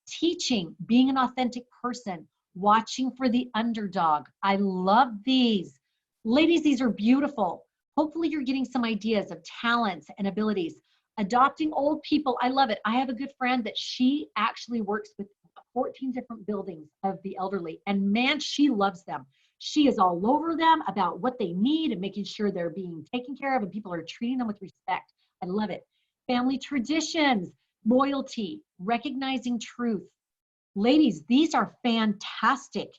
Teaching, being an authentic person, watching for the underdog. I love these. Ladies, these are beautiful. Hopefully you're getting some ideas of talents and abilities. Adopting old people, I love it. I have a good friend that she actually works with 14 different buildings of the elderly, and man, she loves them. She is all over them about what they need and making sure they're being taken care of and people are treating them with respect. I love it. Family traditions, loyalty, recognizing truth. Ladies, these are fantastic.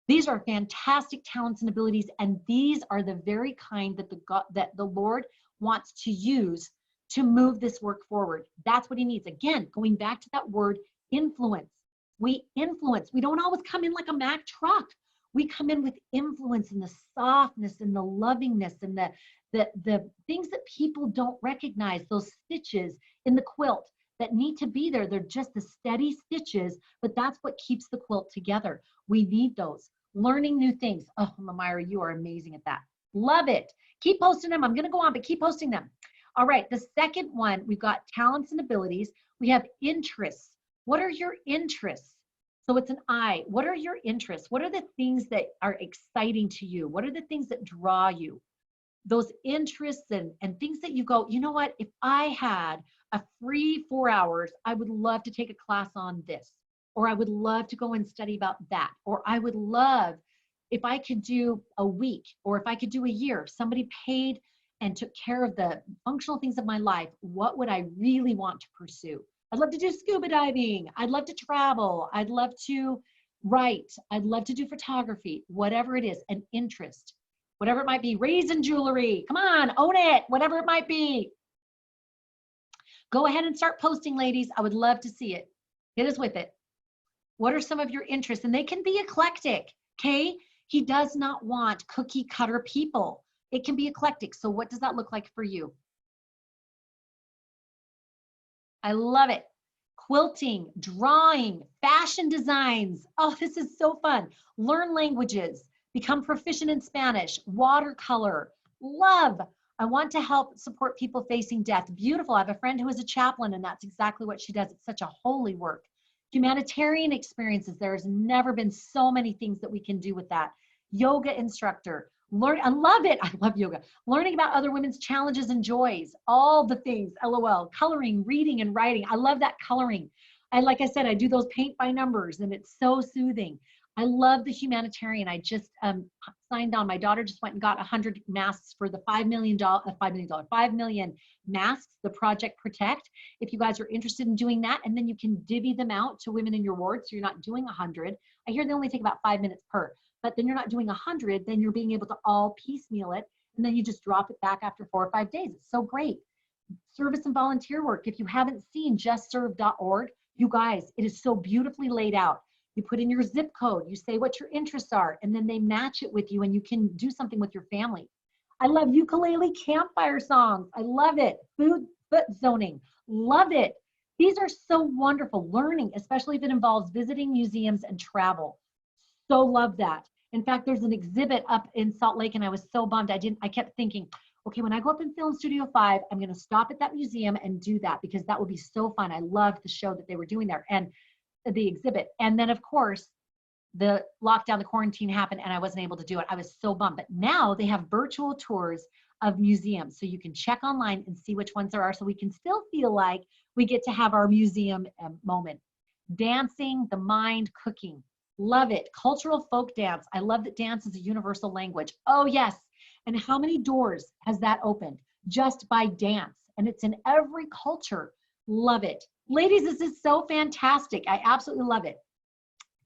These are fantastic talents and abilities, and these are the very kind that the Lord wants to use to move this work forward. That's what he needs. Again, going back to that word, influence. We influence. We don't always come in like a Mack truck. We come in with influence and the softness and the lovingness and the things that people don't recognize, those stitches in the quilt that need to be there. They're just the steady stitches, but that's what keeps the quilt together. We need those. Learning new things. Oh, Myra, you are amazing at that. Love it. Keep posting them. I'm going to go on, but keep posting them. All right, the second one, we've got talents and abilities. We have interests. What are your interests? So it's an I. What are your interests? What are the things that are exciting to you? What are the things that draw you? Those interests and things that you go, you know what? If I had a free 4 hours, I would love to take a class on this, or I would love to go and study about that, or I would love if I could do a week, or if I could do a year, if somebody paid and took care of the functional things of my life, what would I really want to pursue? I'd love to do scuba diving. I'd love to travel. I'd love to write. I'd love to do photography, whatever it is, an interest, whatever it might be, raisin jewelry. Come on, own it, whatever it might be. Go ahead and start posting, ladies. I would love to see it. Hit us with it. What are some of your interests? And they can be eclectic, okay? He does not want cookie cutter people. It can be eclectic. So what does that look like for you? I love it. Quilting, drawing, fashion designs. Oh, this is so fun. Learn languages, become proficient in Spanish, watercolor, love. I want to help support people facing death. Beautiful. I have a friend who is a chaplain, and that's exactly what she does. It's such a holy work. Humanitarian experiences. There's never been so many things that we can do with that. Yoga instructor. I love it. I love yoga. Learning about other women's challenges and joys, all the things, LOL, coloring, reading, and writing. I love that coloring. Like I said, I do those paint by numbers and it's so soothing. I love the humanitarian. I just signed on. My daughter just went and got 100 masks for the $5 million masks, the Project Protect. If you guys are interested in doing that, and then you can divvy them out to women in your ward, so you're not doing 100. I hear they only take about 5 minutes per, but then you're not doing 100, then you're being able to all piecemeal it, and then you just drop it back after 4 or 5 days. It's so great. Service and volunteer work. If you haven't seen justserve.org, you guys, it is so beautifully laid out. You put in your zip code, you say what your interests are, and then they match it with you, and you can do something with your family. I love ukulele campfire songs. I love it. Food zoning. Love it. These are so wonderful. Learning, especially if it involves visiting museums and travel. So love that. In fact, there's an exhibit up in Salt Lake, and I was so bummed. I kept thinking, okay, when I go up in Film Studio 5, I'm going to stop at that museum and do that, because that would be so fun. I loved the show that they were doing there and the exhibit. And then, of course, the lockdown, the quarantine happened, and I wasn't able to do it. I was so bummed. But now they have virtual tours of museums, so you can check online and see which ones there are, so we can still feel like we get to have our museum moment. Dancing, the mind, cooking. Love it. Cultural folk dance. I love that dance is a universal language. Oh, yes. And how many doors has that opened just by dance? And it's in every culture. Love it. Ladies, this is so fantastic. I absolutely love it.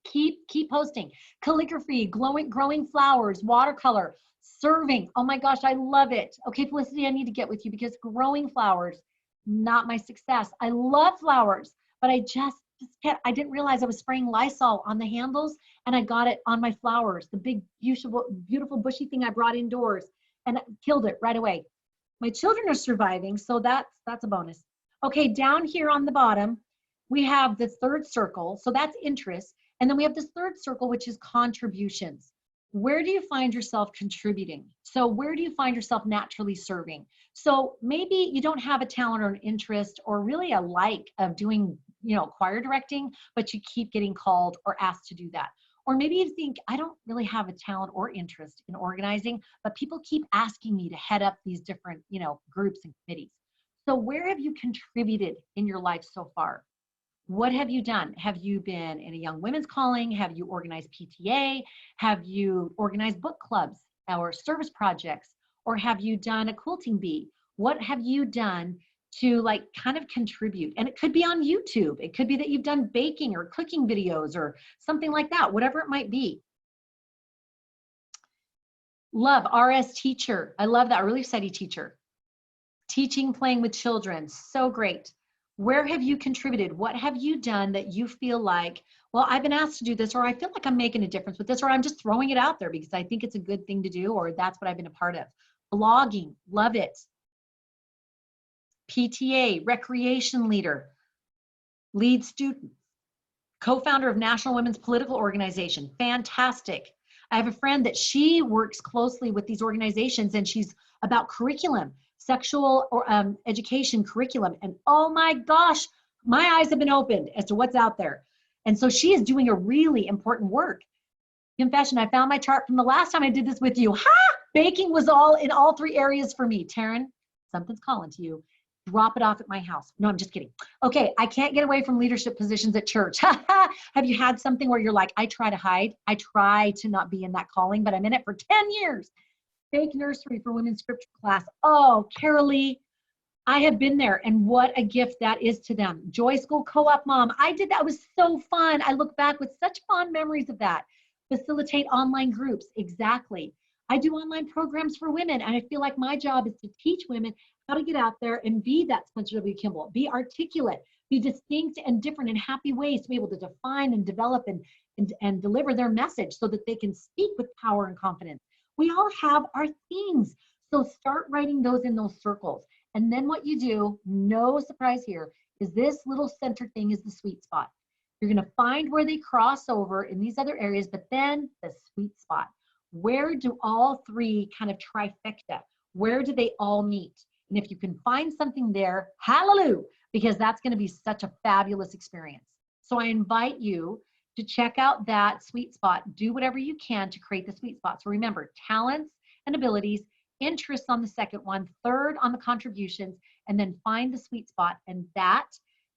Keep posting. Calligraphy, growing flowers, watercolor, serving. Oh my gosh, I love it. Okay, Felicity, I need to get with you, because growing flowers, not my success. I love flowers, but I I didn't realize I was spraying Lysol on the handles, and I got it on my flowers, the big, beautiful bushy thing I brought indoors, and killed it right away. My children are surviving, so that's a bonus. Okay, down here on the bottom, we have the third circle, so that's interest. And then we have this third circle, which is contributions. Where do you find yourself contributing? So where do you find yourself naturally serving? So maybe you don't have a talent or an interest or really a like of doing, choir directing, but you keep getting called or asked to do that. Or maybe you think, I don't really have a talent or interest in organizing, but people keep asking me to head up these different, groups and committees. So where have you contributed in your life so far? What have you done? Have you been in a young women's calling? Have you organized PTA? Have you organized book clubs or service projects? Or have you done a quilting bee? What have you done to kind of contribute? And it could be on YouTube. It could be that you've done baking or cooking videos or something like that, whatever it might be. Love, RS teacher. I love that, Relief Society teacher. Teaching, playing with children, so great. Where have you contributed? What have you done that you feel like, well, I've been asked to do this, or I feel like I'm making a difference with this, or I'm just throwing it out there because I think it's a good thing to do, or that's what I've been a part of. Blogging, love it. PTA, recreation leader, lead student, co-founder of National Women's Political Organization, fantastic. I have a friend that she works closely with these organizations, and she's about curriculum, sexual or education curriculum. And oh my gosh, my eyes have been opened as to what's out there. And so she is doing a really important work. Confession, I found my chart from the last time I did this with you. Ha! Baking was all in all 3 areas for me. Taryn, something's calling to you. Drop it off at my house. No, I'm just kidding. Okay, I can't get away from leadership positions at church. Have you had something where you're like, I try to hide. I try to not be in that calling, but I'm in it for 10 years. Fake nursery for women's scripture class. Oh, Carolee, I have been there, and what a gift that is to them. Joy School Co-op mom. I did that. It was so fun. I look back with such fond memories of that. Facilitate online groups. Exactly. I do online programs for women, and I feel like my job is to teach women how to get out there and be that Spencer W. Kimball, be articulate, be distinct and different in happy ways, to be able to define and develop and deliver their message so that they can speak with power and confidence. We all have our themes. So start writing those in those circles. And then what you do, no surprise here, is this little center thing is the sweet spot. You're going to find where they cross over in these other areas, but then the sweet spot. Where do all 3 kind of trifecta? Where do they all meet? And if you can find something there, hallelujah, because that's going to be such a fabulous experience. So I invite you to check out that sweet spot. Do whatever you can to create the sweet spot. So remember, talents and abilities, interests on the second one, third on the contributions, and then find the sweet spot. And that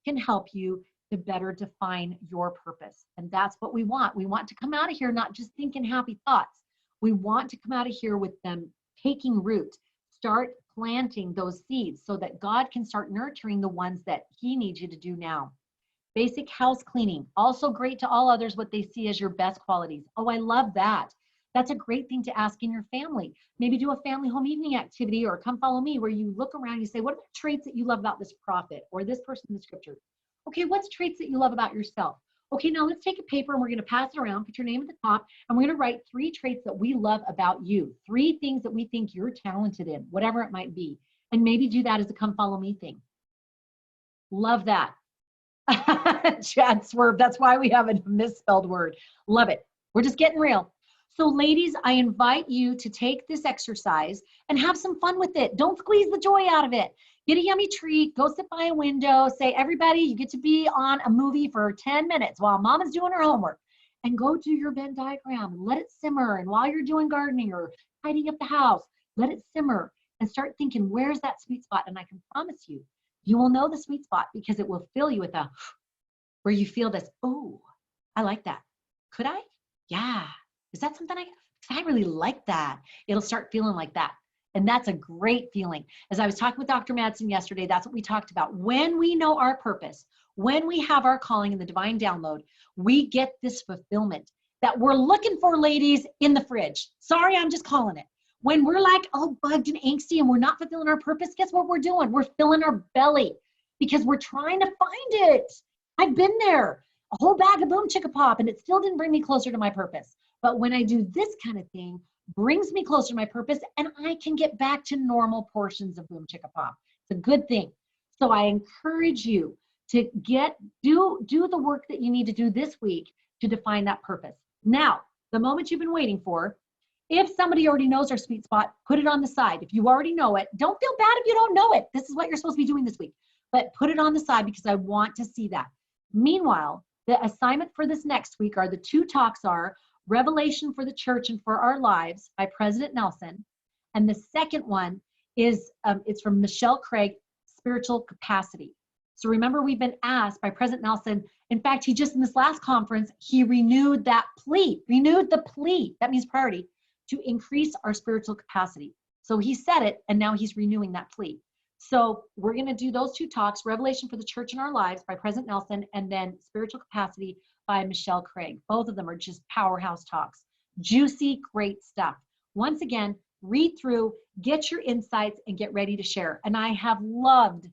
can help you to better define your purpose. And that's what we want. We want to come out of here not just thinking happy thoughts. We want to come out of here with them taking root. Start planting those seeds so that God can start nurturing the ones that he needs you to do now. Basic house cleaning, also great to all others what they see as your best qualities. Oh, I love that. That's a great thing to ask in your family. Maybe do a family home evening activity or come follow me where you look around and you say, what are the traits that you love about this prophet or this person in the scripture? Okay, what's traits that you love about yourself? Okay, now let's take a paper and we're going to pass it around, put your name at the top, and we're going to write 3 traits that we love about you, 3 things that we think you're talented in, whatever it might be. And maybe do that as a come follow me thing. Love that. Chad Swerve, that's why we have a misspelled word. Love it. We're just getting real. So ladies, I invite you to take this exercise and have some fun with it. Don't squeeze the joy out of it. Get a yummy treat, go sit by a window, say, everybody, you get to be on a movie for 10 minutes while mama's doing her homework, and go do your Venn diagram and let it simmer. And while you're doing gardening or tidying up the house, let it simmer and start thinking, where's that sweet spot? And I can promise you, you will know the sweet spot because it will fill you with a, where you feel this, oh, I like that. Could I? Yeah. Is that something I really like that? It'll start feeling like that. And that's a great feeling. As I was talking with Dr. Madsen yesterday, that's what we talked about. When we know our purpose, when we have our calling in the divine download, we get this fulfillment that we're looking for, ladies, in the fridge. Sorry, I'm just calling it. When we're like all bugged and angsty and we're not fulfilling our purpose, guess what we're doing? We're filling our belly because we're trying to find it. I've been there. A whole bag of Boom Chicka Pop, and it still didn't bring me closer to my purpose. But when I do this kind of thing, brings me closer to my purpose, and I can get back to normal portions of Boom Chicka Pop. It's a good thing. So I encourage you to do the work that you need to do this week to define that purpose. Now, the moment you've been waiting for, if somebody already knows their sweet spot, put it on the side. If you already know it, don't feel bad if you don't know it. This is what you're supposed to be doing this week. But put it on the side because I want to see that. Meanwhile, the assignment for this next week are the 2 talks are Revelation for the Church and for Our Lives by President Nelson. And the second one is, it's from Michelle Craig, Spiritual Capacity. So remember, we've been asked by President Nelson, in fact, he just in this last conference, he renewed the plea, that means priority, to increase our spiritual capacity. So he said it, and now he's renewing that plea. So we're going to do those 2 talks, Revelation for the Church and Our Lives by President Nelson, and then Spiritual Capacity by Michelle Craig. Both of them are just powerhouse talks. Juicy, great stuff. Once again, read through, get your insights, and get ready to share. And I have loved,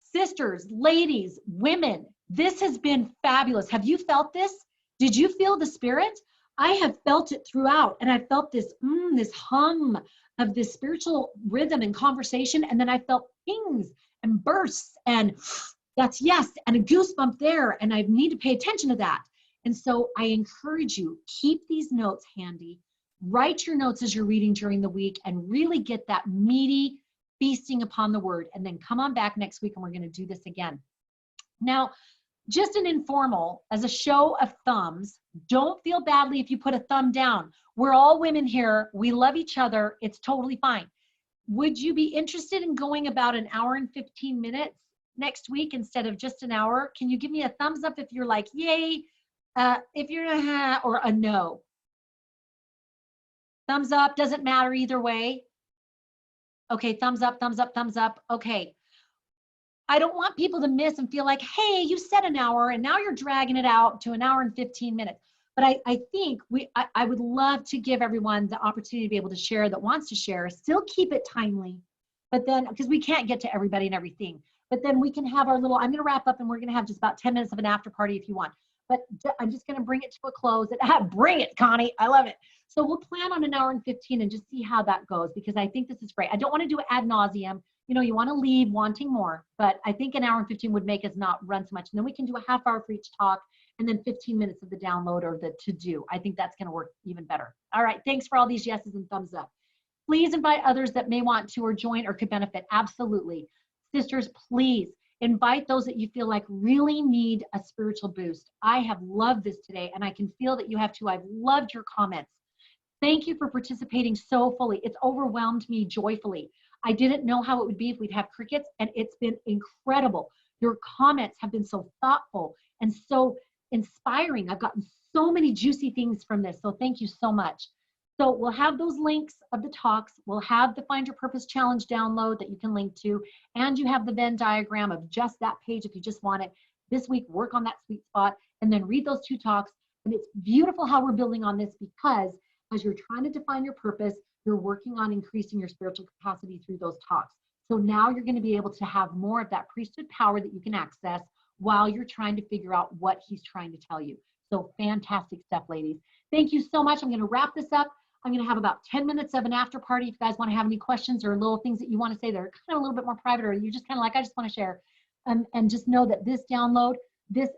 sisters, ladies, women, this has been fabulous. Have you felt this? Did you feel the spirit? I have felt it throughout, and I felt this, this hum of this spiritual rhythm and conversation, and then I felt pings and bursts, and that's yes, and a goosebump there, and I need to pay attention to that. And so I encourage you, keep these notes handy, write your notes as you're reading during the week, and really get that meaty feasting upon the word, and then come on back next week and we're going to do this again. Now, just an informal, as a show of thumbs, don't feel badly if you put a thumb down. We're all women here. We love each other. It's totally fine. Would you be interested in going about an hour and 15 minutes next week instead of just an hour? Can you give me a thumbs up if you're like, yay, if you're a or a no? Thumbs up, doesn't matter either way. Okay, thumbs up, thumbs up, thumbs up. Okay. I don't want people to miss and feel like, hey, you said an hour and now you're dragging it out to an hour and 15 minutes. But I think I would love to give everyone the opportunity to be able to share that wants to share, still keep it timely, but then, because we can't get to everybody and everything, but then we can have our little, I'm going to wrap up and we're going to have just about 10 minutes of an after party if you want. But I'm just going to bring it to a close. Bring it, Connie. I love it. So we'll plan on an hour and 15 and just see how that goes, because I think this is great. I don't want to do it ad nauseum. You know, you want to leave wanting more, but I think an hour and 15 would make us not run so much. And then we can do a half hour for each talk and then 15 minutes of the download or the to-do. I think that's going to work even better. All right. Thanks for all these yeses and thumbs up. Please invite others that may want to or join or could benefit. Absolutely. Sisters, please invite those that you feel like really need a spiritual boost. I have loved this today, and I can feel that you have too. I've loved your comments. Thank you for participating so fully. It's overwhelmed me joyfully. I didn't know how it would be if we'd have crickets, and it's been incredible. Your comments have been so thoughtful and so inspiring. I've gotten so many juicy things from this. So thank you so much. So we'll have those links of the talks. We'll have the Find Your Purpose Challenge download that you can link to. And you have the Venn diagram of just that page if you just want it. This week, work on that sweet spot and then read those 2 talks. And it's beautiful how we're building on this, because as you're trying to define your purpose, you're working on increasing your spiritual capacity through those talks. So now you're going to be able to have more of that priesthood power that you can access while you're trying to figure out what he's trying to tell you. So fantastic stuff, ladies. Thank you so much. I'm going to wrap this up. I'm going to have about 10 minutes of an after party. If you guys want to have any questions or little things that you want to say that are kind of a little bit more private, or you just kind of like, I just want to share. And just know that this download, this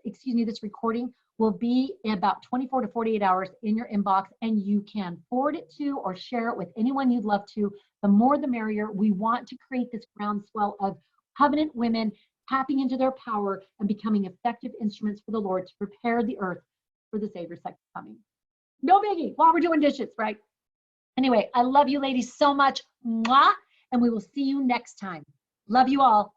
recording will be in about 24 to 48 hours in your inbox, and you can forward it to or share it with anyone you'd love to. The more the merrier. We want to create this groundswell of covenant women tapping into their power and becoming effective instruments for the Lord to prepare the earth for the Savior's second coming. No biggie while we're doing dishes, right? Anyway, I love you ladies so much. Mwah, and we will see you next time. Love you all.